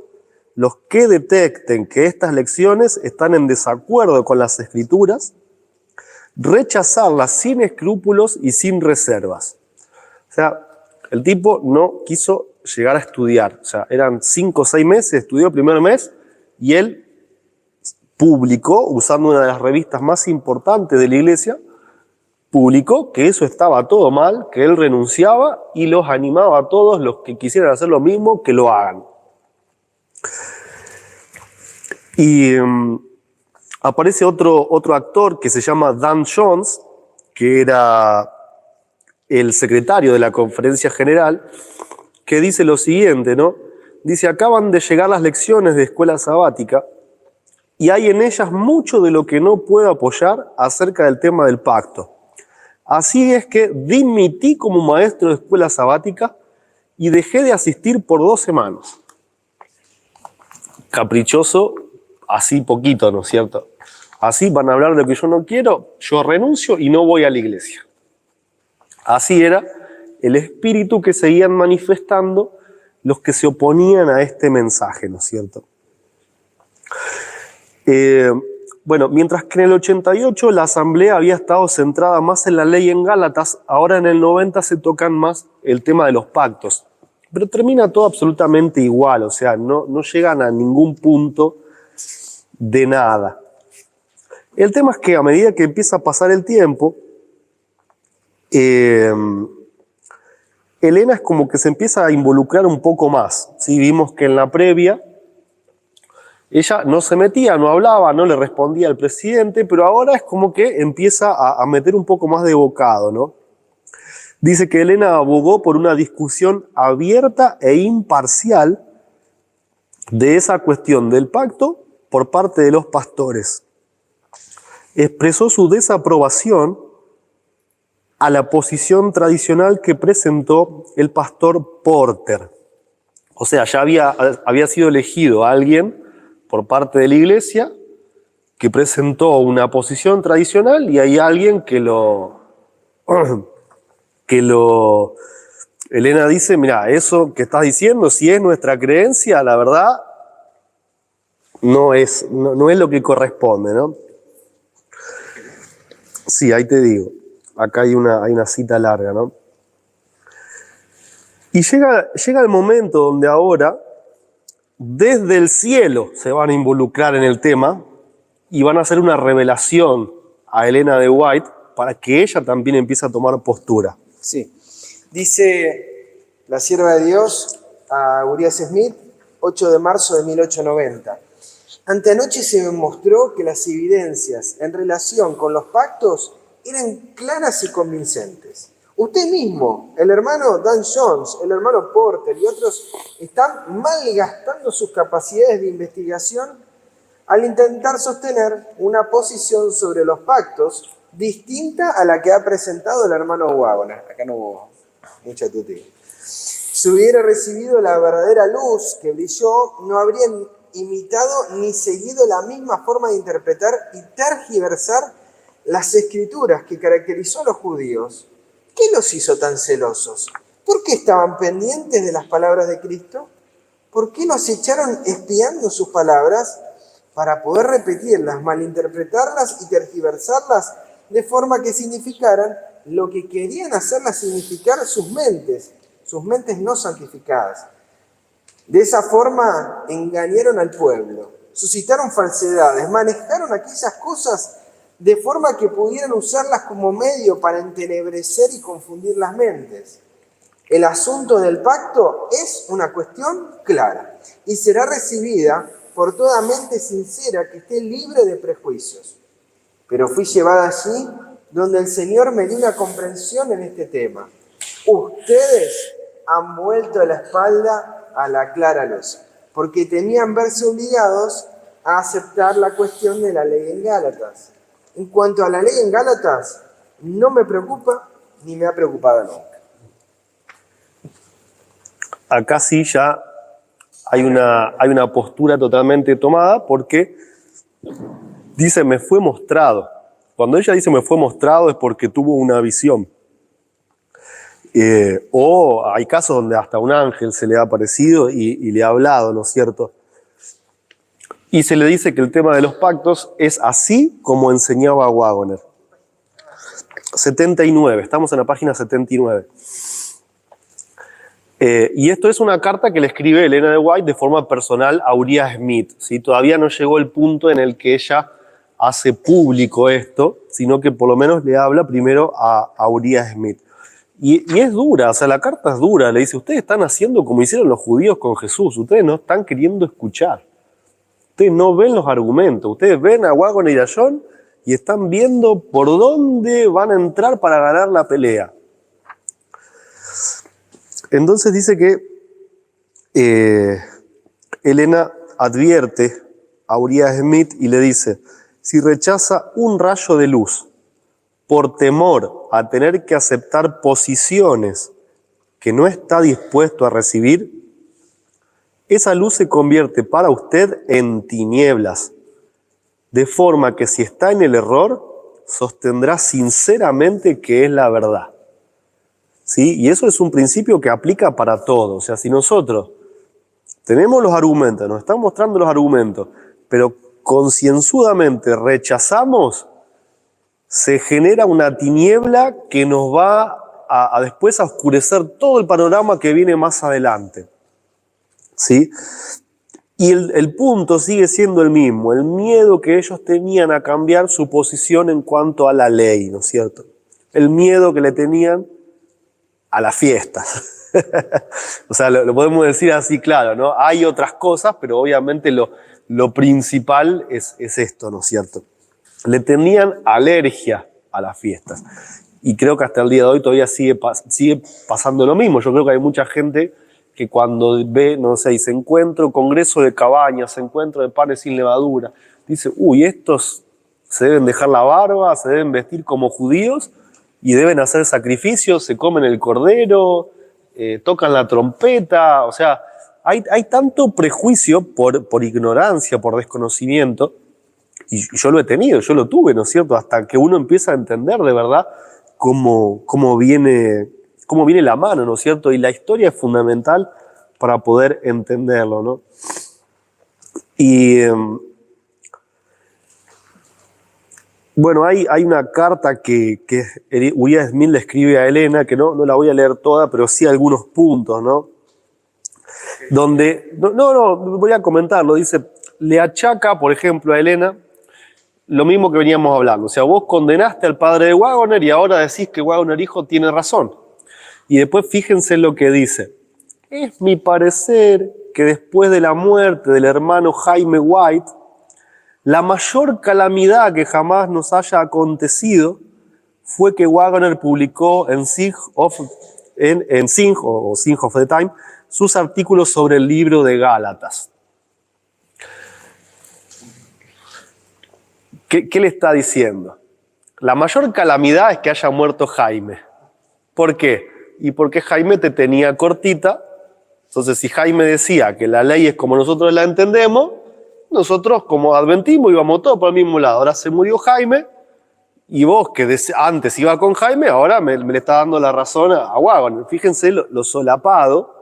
los que detecten que estas lecciones están en desacuerdo con las Escrituras, rechazarlas sin escrúpulos y sin reservas. O sea, el tipo no quiso llegar a estudiar. O sea, eran 5 o 6 meses, estudió el primer mes y él publicó, usando una de las revistas más importantes de la iglesia, publicó que eso estaba todo mal, que él renunciaba y los animaba a todos los que quisieran hacer lo mismo, que lo hagan. Y aparece otro actor que se llama Dan Jones, que era el secretario de la Conferencia General, que dice lo siguiente, ¿no? Dice, acaban de llegar las lecciones de escuela sabática y hay en ellas mucho de lo que no puedo apoyar acerca del tema del pacto. Así es que dimití como maestro de escuela sabática y dejé de asistir por 2 semanas. Caprichoso, así poquito, ¿no es cierto? Así van a hablar de lo que yo no quiero, yo renuncio y no voy a la iglesia. Así era el espíritu que seguían manifestando los que se oponían a este mensaje, ¿no es cierto? Bueno, mientras que en el 88 la asamblea había estado centrada más en la ley en Gálatas, ahora en el 90 se tocan más el tema de los pactos. Pero termina todo absolutamente igual, o sea, no llegan a ningún punto de nada. El tema es que a medida que empieza a pasar el tiempo, Elena es como que se empieza a involucrar un poco más. ¿Sí? Vimos que en la previa ella no se metía, no hablaba, no le respondía al presidente, pero ahora es como que empieza a meter un poco más de bocado, ¿no? Dice que Elena abogó por una discusión abierta e imparcial de esa cuestión del pacto por parte de los pastores. Expresó su desaprobación a la posición tradicional que presentó el pastor Porter. O sea, ya había sido elegido alguien por parte de la iglesia que presentó una posición tradicional y hay alguien que Elena dice, mira, eso que estás diciendo, si es nuestra creencia, la verdad, no es lo que corresponde, ¿no? Sí, ahí te digo. Acá hay una cita larga, ¿no? Y llega el momento donde ahora, desde el cielo, se van a involucrar en el tema y van a hacer una revelación a Elena de White para que ella también empiece a tomar postura. Sí. Dice la sierva de Dios a Urias Smith, 8 de marzo de 1890. Anteanoche se me mostró que las evidencias en relación con los pactos eran claras y convincentes. Usted mismo, el hermano Dan Jones, el hermano Porter y otros están malgastando sus capacidades de investigación al intentar sostener una posición sobre los pactos distinta a la que ha presentado el hermano Wagner. Acá no hubo mucha tuti. Si hubiera recibido la verdadera luz que brilló, no habrían imitado ni seguido la misma forma de interpretar y tergiversar las escrituras que caracterizó a los judíos. ¿Qué los hizo tan celosos? ¿Por qué estaban pendientes de las palabras de Cristo? ¿Por qué los echaron espiando sus palabras para poder repetirlas, malinterpretarlas y tergiversarlas de forma que significaran lo que querían hacerlas significar sus mentes no santificadas? De esa forma engañaron al pueblo, suscitaron falsedades, manejaron aquellas cosas de forma que pudieran usarlas como medio para entenebrecer y confundir las mentes. El asunto del pacto es una cuestión clara y será recibida por toda mente sincera que esté libre de prejuicios. Pero fui llevada allí donde el Señor me dio una comprensión en este tema. Ustedes han vuelto la espalda a la clara luz, porque temían verse obligados a aceptar la cuestión de la ley en Gálatas. En cuanto a la ley en Gálatas, no me preocupa ni me ha preocupado nunca. Acá sí ya hay una postura totalmente tomada porque dice, me fue mostrado. Cuando ella dice me fue mostrado es porque tuvo una visión. O hay casos donde hasta un ángel se le ha aparecido y le ha hablado, ¿no es cierto? Y se le dice que el tema de los pactos es así como enseñaba Wagner. 79, estamos en la página 79. Y esto es una carta que le escribe Elena de White de forma personal a Uriah Smith, ¿sí? Todavía no llegó el punto en el que ella hace público esto, sino que por lo menos le habla primero a Uriah Smith. Y es dura, o sea, la carta es dura, le dice, ustedes están haciendo como hicieron los judíos con Jesús, ustedes no están queriendo escuchar, ustedes no ven los argumentos, ustedes ven a Wagner y a John y están viendo por dónde van a entrar para ganar la pelea. Entonces dice que Elena advierte a Uriah Smith y le dice, si rechaza un rayo de luz por temor a tener que aceptar posiciones que no está dispuesto a recibir, esa luz se convierte para usted en tinieblas, de forma que si está en el error, sostendrá sinceramente que es la verdad. ¿Sí? Y eso es un principio que aplica para todo. O sea, si nosotros tenemos los argumentos, nos están mostrando los argumentos, pero concienzudamente rechazamos, se genera una tiniebla que nos va a después a oscurecer todo el panorama que viene más adelante. ¿Sí? Y el punto sigue siendo el mismo, el miedo que ellos tenían a cambiar su posición en cuanto a la ley, ¿no es cierto? El miedo que le tenían a las fiestas. O sea, lo podemos decir así, claro, ¿no? Hay otras cosas, pero obviamente lo principal es esto, ¿no es cierto? Le tenían alergia a las fiestas. Y creo que hasta el día de hoy todavía sigue pasando lo mismo. Yo creo que hay mucha gente que cuando ve, no sé, dice encuentro, congreso de cabañas, encuentro de panes sin levadura, dice, uy, estos se deben dejar la barba, se deben vestir como judíos y deben hacer sacrificios, se comen el cordero, tocan la trompeta. O sea, hay tanto prejuicio por ignorancia, por desconocimiento, y yo lo he tenido, yo lo tuve, ¿no es cierto? Hasta que uno empieza a entender de verdad cómo viene la mano, ¿no es cierto? Y la historia es fundamental para poder entenderlo, ¿no? Y bueno, hay una carta que Uriah Smith le escribe a Elena, que no la voy a leer toda, pero sí algunos puntos, ¿no? Donde, voy a comentarlo, dice, le achaca, por ejemplo, a Elena lo mismo que veníamos hablando. O sea, vos condenaste al padre de Waggoner y ahora decís que Waggoner hijo tiene razón. Y después fíjense lo que dice. Es mi parecer que después de la muerte del hermano Jaime White, la mayor calamidad que jamás nos haya acontecido fue que Waggoner publicó en Sign of the Time sus artículos sobre el libro de Gálatas. ¿Qué le está diciendo? La mayor calamidad es que haya muerto Jaime. ¿Por qué? Y porque Jaime te tenía cortita. Entonces, si Jaime decía que la ley es como nosotros la entendemos, nosotros como adventismo íbamos todos por el mismo lado. Ahora se murió Jaime y vos que antes iba con Jaime, ahora me le está dando la razón a Waggoner. Fíjense lo solapado,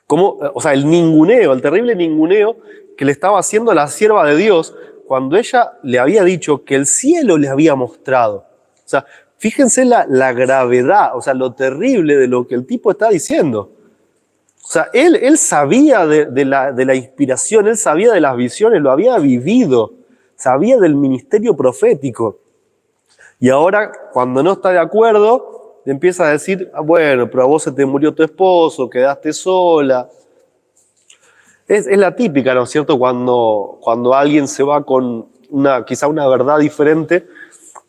o sea, el ninguneo, el terrible ninguneo que le estaba haciendo a la sierva de Dios cuando ella le había dicho que el cielo le había mostrado. O sea, fíjense la gravedad, o sea, lo terrible de lo que el tipo está diciendo. O sea, él sabía de la inspiración, él sabía de las visiones, lo había vivido, sabía del ministerio profético. Y ahora, cuando no está de acuerdo, le empieza a decir, bueno, pero a vos se te murió tu esposo, quedaste sola. Es la típica, ¿no es cierto? Cuando alguien se va con quizá una verdad diferente,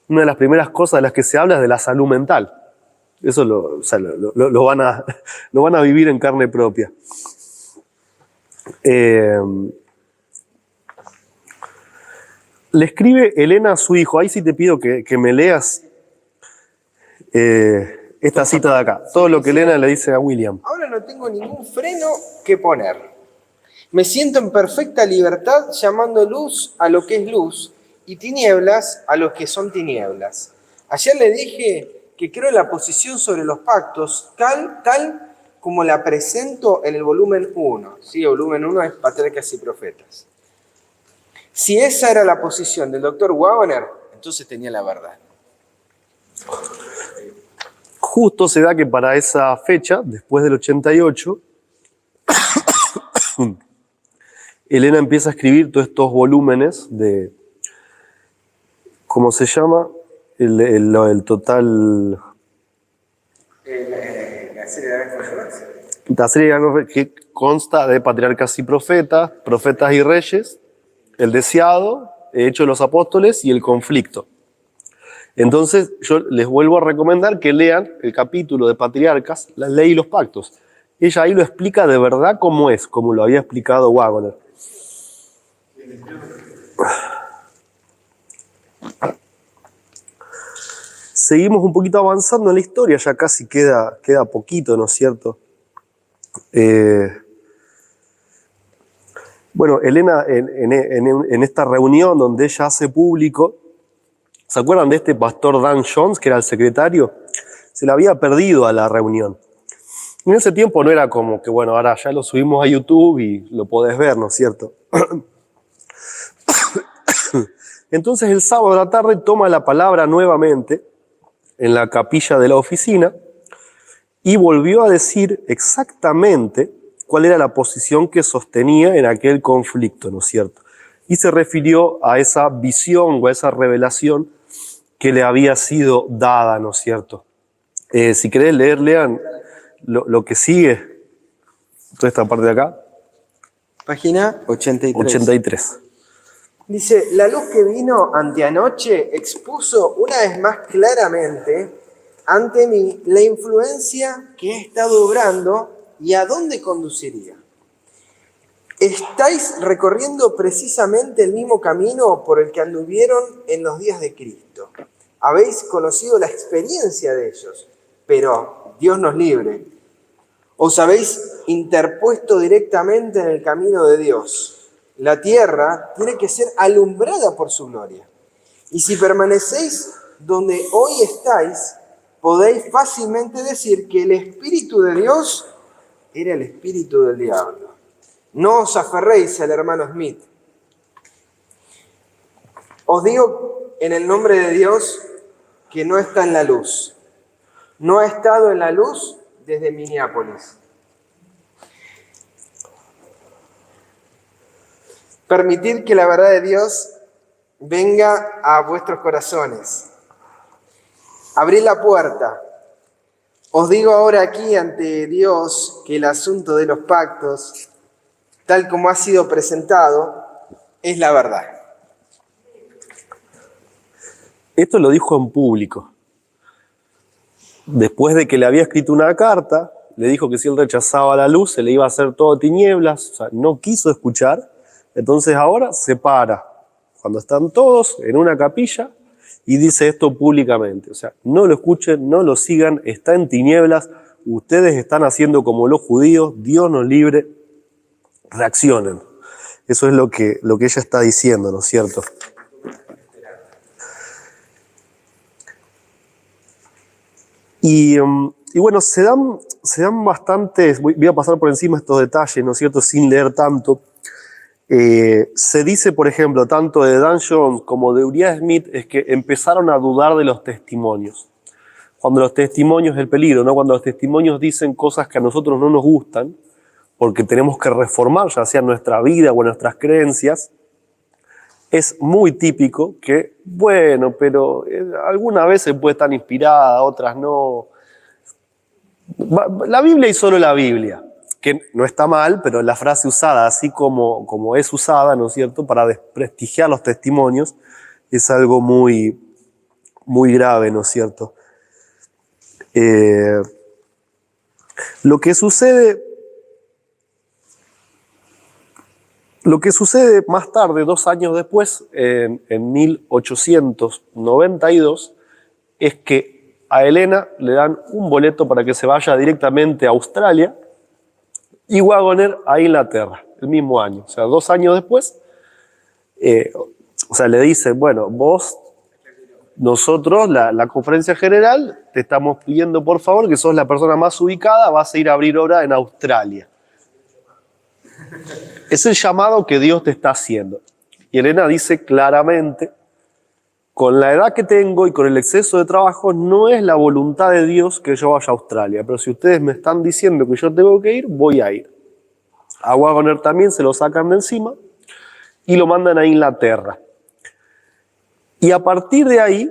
una de las primeras cosas de las que se habla es de la salud mental. Eso lo van a vivir en carne propia. Le escribe Elena a su hijo. Ahí sí te pido que me leas esta cita de acá. Todo lo que Elena le dice a William. Ahora no tengo ningún freno que poner. Me siento en perfecta libertad llamando luz a lo que es luz y tinieblas a los que son tinieblas. Ayer le dije que creo en la posición sobre los pactos tal como la presento en el volumen 1. Sí, el volumen 1 es Patriarcas y Profetas. Si esa era la posición del doctor Waggoner, entonces tenía la verdad. Justo se da que para esa fecha, después del 88, Elena empieza a escribir todos estos volúmenes de, ¿cómo se llama? El total... La serie de Conferencia. La serie que consta de Patriarcas y Profetas, Profetas y Reyes, el Deseado, Hechos de los Apóstoles y el Conflicto. Entonces yo les vuelvo a recomendar que lean el capítulo de Patriarcas, la ley y los pactos. Ella ahí lo explica de verdad como es, como lo había explicado Waggoner. Seguimos un poquito avanzando en la historia, ya casi queda poquito, ¿no es cierto? Bueno, Elena en esta reunión donde ella hace público, ¿se acuerdan de este pastor Dan Jones, que era el secretario? Se le había perdido a la reunión. Y en ese tiempo no era como que, bueno, ahora ya lo subimos a YouTube y lo podés ver, ¿no es cierto? Entonces el sábado de la tarde toma la palabra nuevamente en la capilla de la oficina y volvió a decir exactamente cuál era la posición que sostenía en aquel conflicto, ¿no es cierto? Y se refirió a esa visión o a esa revelación que le había sido dada, ¿no es cierto? Si querés lean lo que sigue, toda esta parte de acá. Página 83. Dice, la luz que vino anteanoche expuso una vez más claramente ante mí la influencia que he estado obrando y a dónde conduciría. Estáis recorriendo precisamente el mismo camino por el que anduvieron en los días de Cristo. Habéis conocido la experiencia de ellos, pero Dios nos libre. Os habéis interpuesto directamente en el camino de Dios. la tierra tiene que ser alumbrada por su gloria. Y si permanecéis donde hoy estáis, podéis fácilmente decir que el Espíritu de Dios era el espíritu del diablo. No os aferréis al hermano Smith. Os digo en el nombre de Dios que no está en la luz. No ha estado en la luz desde Minneapolis. Permitid que la verdad de Dios venga a vuestros corazones. Abrid la puerta. Os digo ahora aquí ante Dios que el asunto de los pactos, tal como ha sido presentado, es la verdad. Esto lo dijo en público. Después de que le había escrito una carta, le dijo que si él rechazaba la luz se le iba a hacer todo tinieblas, o sea, no quiso escuchar. Entonces ahora se para, cuando están todos en una capilla, y dice esto públicamente. O sea, no lo escuchen, no lo sigan, está en tinieblas, ustedes están haciendo como los judíos, Dios nos libre, reaccionen. Eso es lo que ella está diciendo, ¿no es cierto? Y bueno, se dan bastantes, voy a pasar por encima estos detalles, ¿no es cierto?, sin leer tanto. Se dice, por ejemplo, tanto de Dan Jones como de Uriah Smith, es que empezaron a dudar de los testimonios. Cuando los testimonios, el peligro, ¿no? Cuando los testimonios dicen cosas que a nosotros no nos gustan, porque tenemos que reformar ya sea nuestra vida o nuestras creencias, es muy típico que, bueno, pero algunas veces puede estar inspirada, otras no. La Biblia y solo la Biblia. Que no está mal, pero la frase usada así como es usada, ¿no es cierto?, para desprestigiar los testimonios, es algo muy, muy grave, ¿no es cierto? Lo que sucede más tarde, 2 años después, en 1892, es que a Elena le dan un boleto para que se vaya directamente a Australia, y Wagoner a Inglaterra, el mismo año. O sea, 2 años después, le dice, bueno, nosotros, la conferencia general, te estamos pidiendo por favor que sos la persona más ubicada, vas a ir a abrir obra en Australia. Es el llamado que Dios te está haciendo. Y Elena dice claramente, con la edad que tengo y con el exceso de trabajo, no es la voluntad de Dios que yo vaya a Australia, pero si ustedes me están diciendo que yo tengo que ir, voy a ir. A Wagoner también se lo sacan de encima y lo mandan a Inglaterra. Y a partir de ahí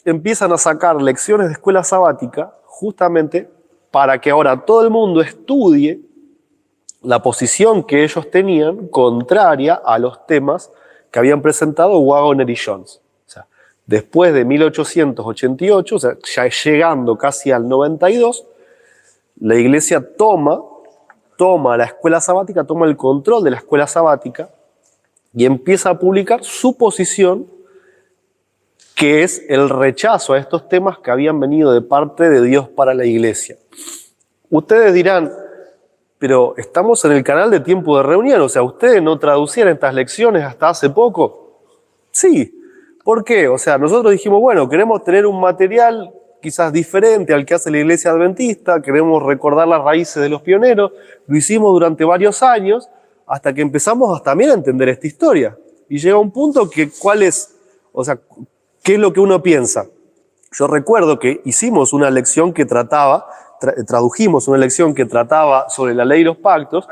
empiezan a sacar lecciones de escuela sabática justamente para que ahora todo el mundo estudie la posición que ellos tenían contraria a los temas que habían presentado Wagoner y Jones. Después de 1888, o sea, ya llegando casi al 92, la iglesia toma la escuela sabática, toma el control de la escuela sabática y empieza a publicar su posición, que es el rechazo a estos temas que habían venido de parte de Dios para la iglesia. Ustedes dirán, pero estamos en el canal de Tiempo de Reunión, o sea, ¿ustedes no traducían estas lecciones hasta hace poco? Sí. ¿Por qué? O sea, nosotros dijimos, bueno, queremos tener un material quizás diferente al que hace la Iglesia Adventista, queremos recordar las raíces de los pioneros, lo hicimos durante varios años, hasta que empezamos también a entender esta historia. Y llega un punto que, ¿qué es lo que uno piensa? Yo recuerdo que hicimos una lección que tradujimos una lección que trataba sobre la ley y los pactos,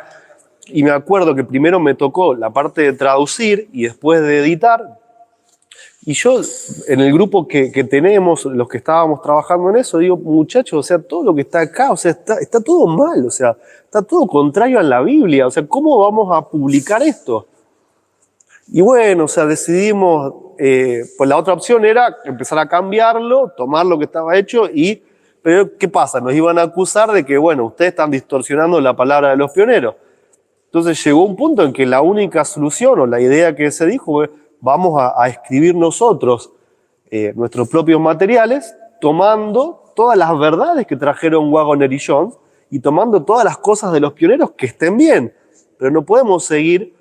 y me acuerdo que primero me tocó la parte de traducir y después de editar. Y yo, en el grupo que tenemos, los que estábamos trabajando en eso, digo, muchachos, o sea, todo lo que está acá, o sea, está todo mal, o sea, está todo contrario a la Biblia, o sea, ¿cómo vamos a publicar esto? Y bueno, o sea, decidimos, pues la otra opción era empezar a cambiarlo, tomar lo que estaba hecho pero ¿qué pasa? Nos iban a acusar de que, bueno, ustedes están distorsionando la palabra de los pioneros. Entonces llegó un punto en que la única solución o la idea que se dijo fue, vamos a escribir nosotros nuestros propios materiales, tomando todas las verdades que trajeron Wagoner y Jones y tomando todas las cosas de los pioneros que estén bien. Pero no podemos seguir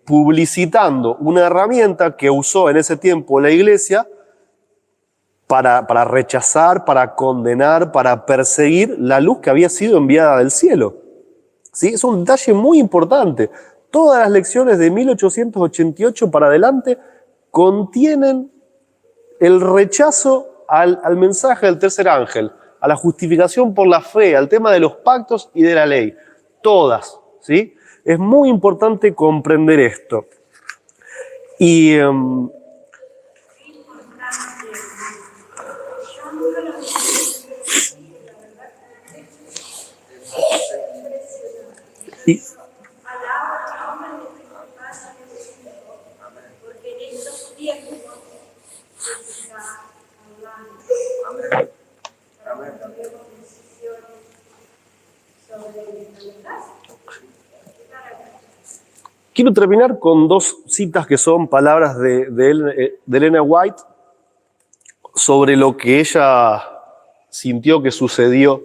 publicitando una herramienta que usó en ese tiempo la iglesia para rechazar, para condenar, para perseguir la luz que había sido enviada del cielo. ¿Sí? Es un detalle muy importante. Todas las lecciones de 1888 para adelante contienen el rechazo al mensaje del tercer ángel, a la justificación por la fe, al tema de los pactos y de la ley. Todas, ¿sí? Es muy importante comprender esto. Y quiero terminar con dos citas que son palabras de Elena White sobre lo que ella sintió que sucedió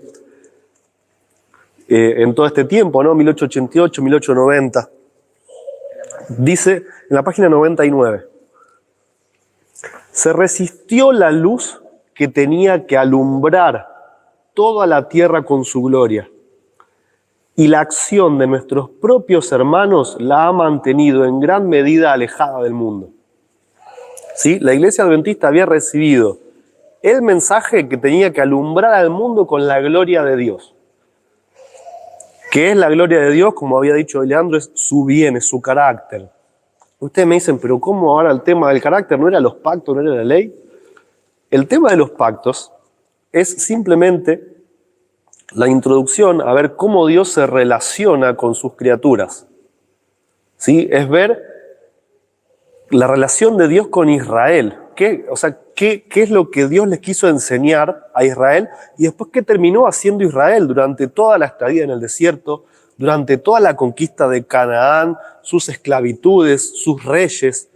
en todo este tiempo, ¿no? 1888, 1890. Dice en la página 99, se resistió la luz que tenía que alumbrar toda la tierra con su gloria. Y la acción de nuestros propios hermanos la ha mantenido en gran medida alejada del mundo. ¿Sí? La iglesia adventista había recibido el mensaje que tenía que alumbrar al mundo con la gloria de Dios. ¿Qué es la gloria de Dios? Como había dicho Leandro, es su bien, es su carácter. Ustedes me dicen, pero ¿cómo ahora el tema del carácter? ¿No era los pactos, no era la ley? El tema de los pactos es simplemente la introducción a ver cómo Dios se relaciona con sus criaturas. ¿Sí? Es ver la relación de Dios con Israel. ¿Qué es lo que Dios les quiso enseñar a Israel? Y después, ¿qué terminó haciendo Israel durante toda la estadía en el desierto, durante toda la conquista de Canaán, sus esclavitudes, sus reyes?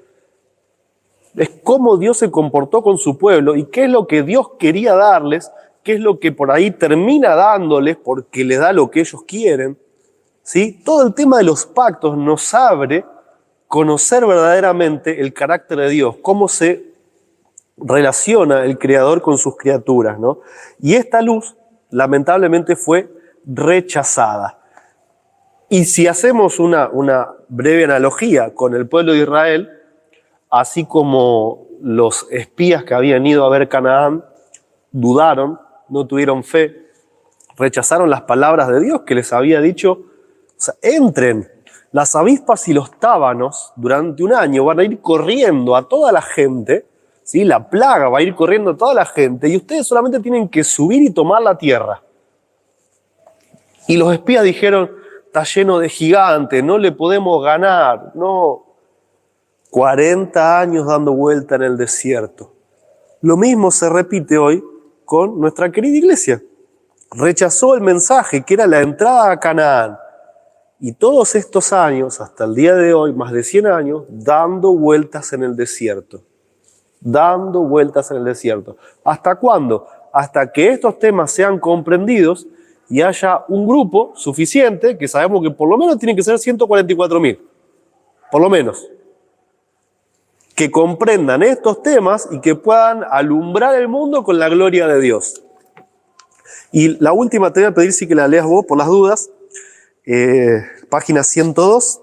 Es cómo Dios se comportó con su pueblo y qué es lo que Dios quería darles, qué es lo que por ahí termina dándoles porque les da lo que ellos quieren. ¿Sí? Todo el tema de los pactos nos abre conocer verdaderamente el carácter de Dios, cómo se relaciona el Creador con sus criaturas, ¿no? Y esta luz, lamentablemente, fue rechazada. Y si hacemos una breve analogía con el pueblo de Israel, así como los espías que habían ido a ver Canaán dudaron, no tuvieron fe, rechazaron las palabras de Dios que les había dicho, o sea, entren. Las avispas y los tábanos durante un año van a ir corriendo a toda la gente, ¿sí? La plaga va a ir corriendo a toda la gente y ustedes solamente tienen que subir y tomar la tierra. Y los espías dijeron, está lleno de gigantes, no le podemos ganar, no. 40 años dando vuelta en el desierto. Lo mismo se repite hoy con nuestra querida iglesia. Rechazó el mensaje que era la entrada a Canaán. Y todos estos años, hasta el día de hoy, más de 100 años, dando vueltas en el desierto. Dando vueltas en el desierto. ¿Hasta cuándo? Hasta que estos temas sean comprendidos y haya un grupo suficiente, que sabemos que por lo menos tienen que ser 144.000. Por lo menos. Que comprendan estos temas y que puedan alumbrar el mundo con la gloria de Dios. Y la última te voy a pedir sí que la leas vos por las dudas. Página 102,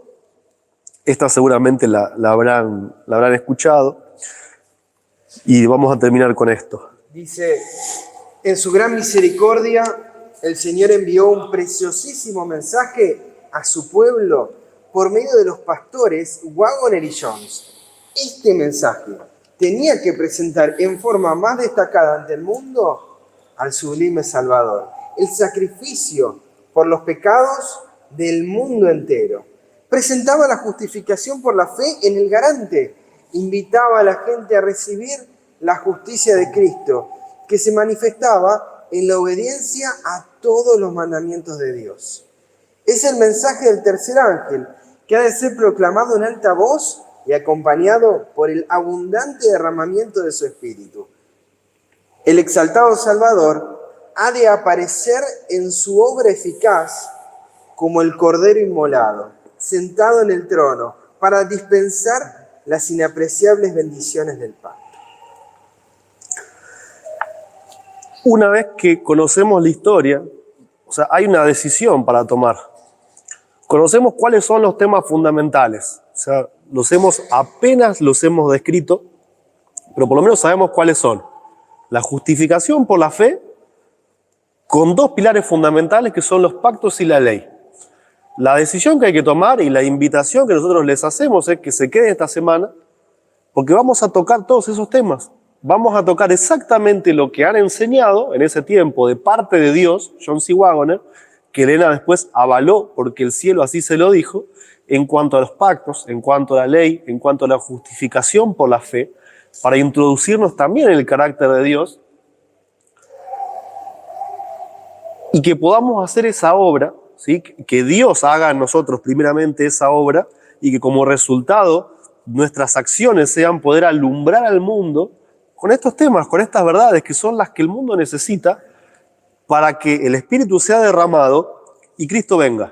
esta seguramente la habrán escuchado, y vamos a terminar con esto. Dice, en su gran misericordia, el Señor envió un preciosísimo mensaje a su pueblo por medio de los pastores Waggoner y Jones. Este mensaje tenía que presentar en forma más destacada ante el mundo al sublime Salvador, el sacrificio por los pecados del mundo entero. Presentaba la justificación por la fe en el garante. Invitaba a la gente a recibir la justicia de Cristo, que se manifestaba en la obediencia a todos los mandamientos de Dios. Es el mensaje del tercer ángel, que ha de ser proclamado en alta voz y acompañado por el abundante derramamiento de su espíritu. El exaltado Salvador ha de aparecer en su obra eficaz como el Cordero inmolado, sentado en el trono, para dispensar las inapreciables bendiciones del pacto. Una vez que conocemos la historia, o sea, hay una decisión para tomar. Conocemos cuáles son los temas fundamentales. O sea, apenas los hemos descrito, pero por lo menos sabemos cuáles son. La justificación por la fe, con dos pilares fundamentales que son los pactos y la ley. La decisión que hay que tomar y la invitación que nosotros les hacemos es que se queden esta semana, porque vamos a tocar todos esos temas. Vamos a tocar exactamente lo que han enseñado en ese tiempo de parte de Dios, John C. Wagoner, que Elena después avaló porque el cielo así se lo dijo, en cuanto a los pactos, en cuanto a la ley, en cuanto a la justificación por la fe, para introducirnos también en el carácter de Dios y que podamos hacer esa obra, ¿sí? Que Dios haga en nosotros primeramente esa obra y que como resultado nuestras acciones sean poder alumbrar al mundo con estos temas, con estas verdades que son las que el mundo necesita para que el Espíritu sea derramado y Cristo venga.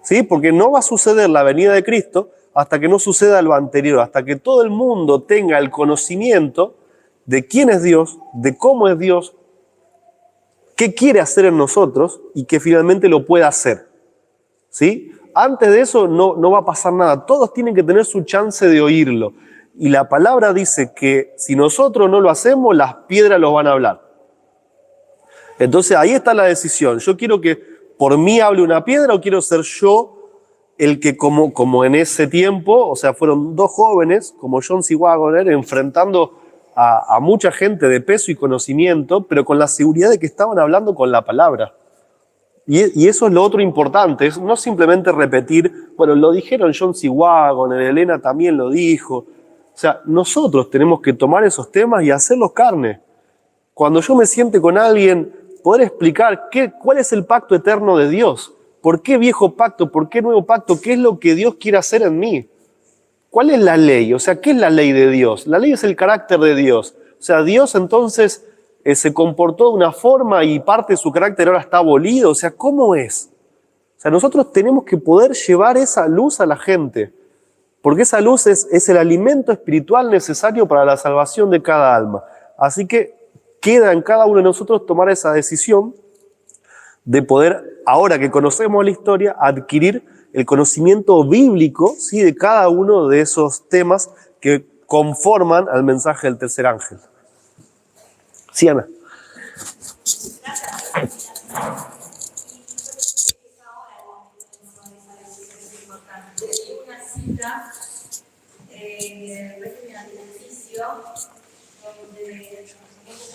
¿Sí? Porque no va a suceder la venida de Cristo hasta que no suceda lo anterior, hasta que todo el mundo tenga el conocimiento de quién es Dios, de cómo es Dios, qué quiere hacer en nosotros y que finalmente lo pueda hacer. ¿Sí? Antes de eso no va a pasar nada. Todos tienen que tener su chance de oírlo. Y la palabra dice que si nosotros no lo hacemos, las piedras lo van a hablar. Entonces ahí está la decisión. Yo quiero que por mí hable una piedra o quiero ser yo el que como en ese tiempo, o sea, fueron dos jóvenes como John C. Wagoner enfrentando a mucha gente de peso y conocimiento, pero con la seguridad de que estaban hablando con la palabra. Y eso es lo otro importante, es no simplemente repetir, bueno, lo dijeron John C. Wagoner, Elena también lo dijo. O sea, nosotros tenemos que tomar esos temas y hacerlos carne. Cuando yo me siente con alguien, poder explicar cuál es el pacto eterno de Dios. ¿Por qué viejo pacto? ¿Por qué nuevo pacto? ¿Qué es lo que Dios quiere hacer en mí? ¿Cuál es la ley? O sea, ¿qué es la ley de Dios? La ley es el carácter de Dios. O sea, Dios entonces se comportó de una forma y parte de su carácter ahora está abolido. O sea, ¿cómo es? O sea, nosotros tenemos que poder llevar esa luz a la gente, porque esa luz es el alimento espiritual necesario para la salvación de cada alma. Así que queda en cada uno de nosotros tomar esa decisión de poder, ahora que conocemos la historia, adquirir el conocimiento bíblico, ¿sí? De cada uno de esos temas que conforman al mensaje del tercer ángel. Sí, Ana. El régimen alimenticio, donde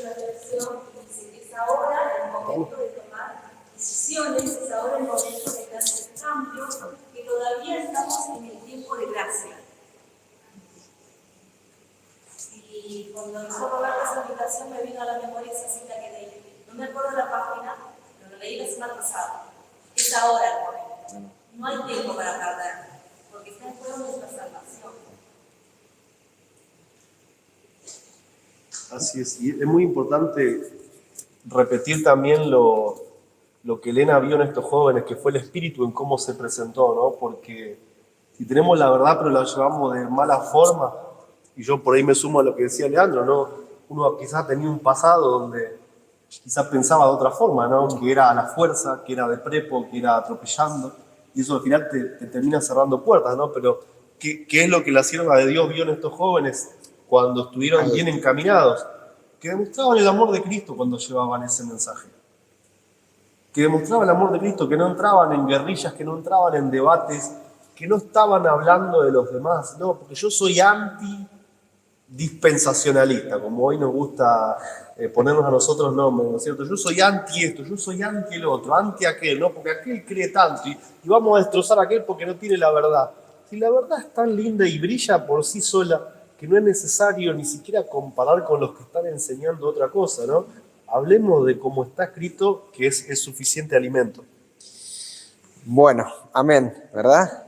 la lección dice que es ahora el momento de tomar decisiones, es ahora el momento de hacer cambios, que todavía estamos en el tiempo de gracia. Y cuando nosotros vemos esa invitación me vino a la memoria esa cita que leí. No me acuerdo la página, pero lo leí la semana pasada. Es ahora el momento. No hay tiempo para perder, porque está en juego nuestra salvación. Así es, y es muy importante repetir también lo que Elena vio en estos jóvenes, que fue el espíritu en cómo se presentó, ¿no? Porque si tenemos la verdad pero la llevamos de mala forma, y yo por ahí me sumo a lo que decía Leandro, ¿no? Uno quizás tenía un pasado donde quizás pensaba de otra forma, ¿no? Que era a la fuerza, que era de prepo, que era atropellando, y eso al final te termina cerrando puertas, ¿no? Pero ¿qué es lo que la sierva de Dios vio en estos jóvenes cuando estuvieron bien encaminados? Que demostraban el amor de Cristo cuando llevaban ese mensaje. Que demostraban el amor de Cristo, que no entraban en guerrillas, que no entraban en debates, que no estaban hablando de los demás. No, porque yo soy dispensacionalista, como hoy nos gusta ponernos a nosotros nombres, ¿no es cierto? Yo soy anti esto, yo soy anti el otro, anti aquel, ¿no? Porque aquel cree tanto y vamos a destrozar a aquel porque no tiene la verdad. Si la verdad es tan linda y brilla por sí sola, que no es necesario ni siquiera comparar con los que están enseñando otra cosa, ¿no? Hablemos de cómo está escrito, que es suficiente alimento. Bueno, amén, ¿verdad?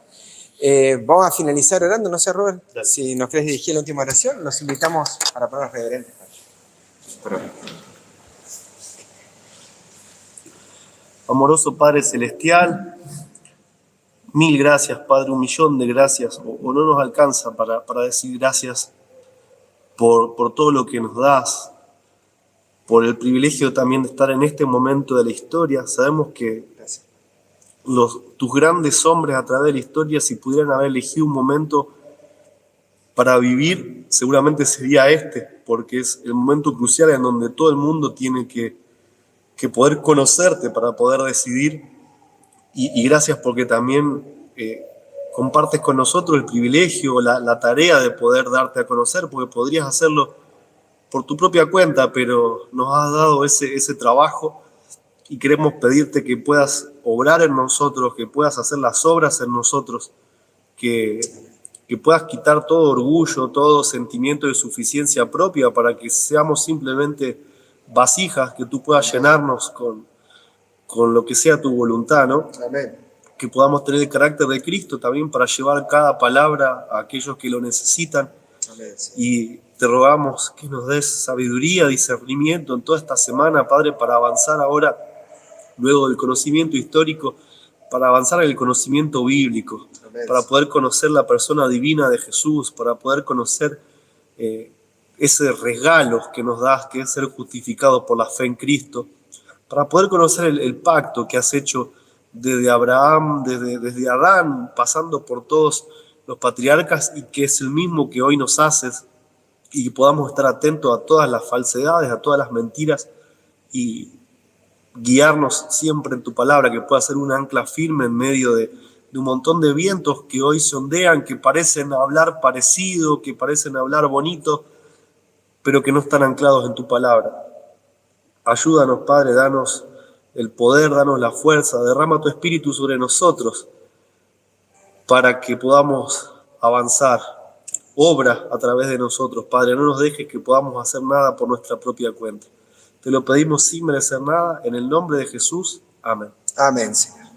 Vamos a finalizar orando, no sé, Robert, dale. Si nos querés dirigir la última oración, los invitamos para ponernos reverentes. Amoroso Padre Celestial, Mil gracias, Padre, 1.000.000 de gracias, o no nos alcanza para decir gracias por todo lo que nos das, por el privilegio también de estar en este momento de la historia. Sabemos que Gracias. tus grandes hombres a través de la historia, si pudieran haber elegido un momento para vivir, seguramente sería este, porque es el momento crucial en donde todo el mundo tiene que poder conocerte para poder decidir. Y gracias porque también compartes con nosotros el privilegio, la tarea de poder darte a conocer, porque podrías hacerlo por tu propia cuenta, pero nos has dado ese trabajo y queremos pedirte que puedas obrar en nosotros, que puedas hacer las obras en nosotros, que puedas quitar todo orgullo, todo sentimiento de suficiencia propia para que seamos simplemente vasijas, que tú puedas llenarnos con lo que sea tu voluntad, ¿no? Amén. Que podamos tener el carácter de Cristo también para llevar cada palabra a aquellos que lo necesitan. Amén, Señor. Y te rogamos que nos des sabiduría, discernimiento en toda esta semana, Padre, para avanzar ahora, luego del conocimiento histórico, para avanzar en el conocimiento bíblico, Amén. para poder conocer la persona divina de Jesús, para poder conocer ese regalo que nos das, que es ser justificado por la fe en Cristo, para poder conocer el pacto que has hecho desde Abraham, desde Adán, pasando por todos los patriarcas, y que es el mismo que hoy nos haces, y que podamos estar atentos a todas las falsedades, a todas las mentiras, y guiarnos siempre en tu palabra, que pueda ser un ancla firme en medio de un montón de vientos que hoy se ondean, que parecen hablar parecido, que parecen hablar bonito, pero que no están anclados en tu palabra. Ayúdanos, Padre, danos el poder, danos la fuerza, derrama tu espíritu sobre nosotros para que podamos avanzar. Obra a través de nosotros, Padre, no nos dejes que podamos hacer nada por nuestra propia cuenta. Te lo pedimos sin merecer nada, en el nombre de Jesús. Amén. Amén, Señor.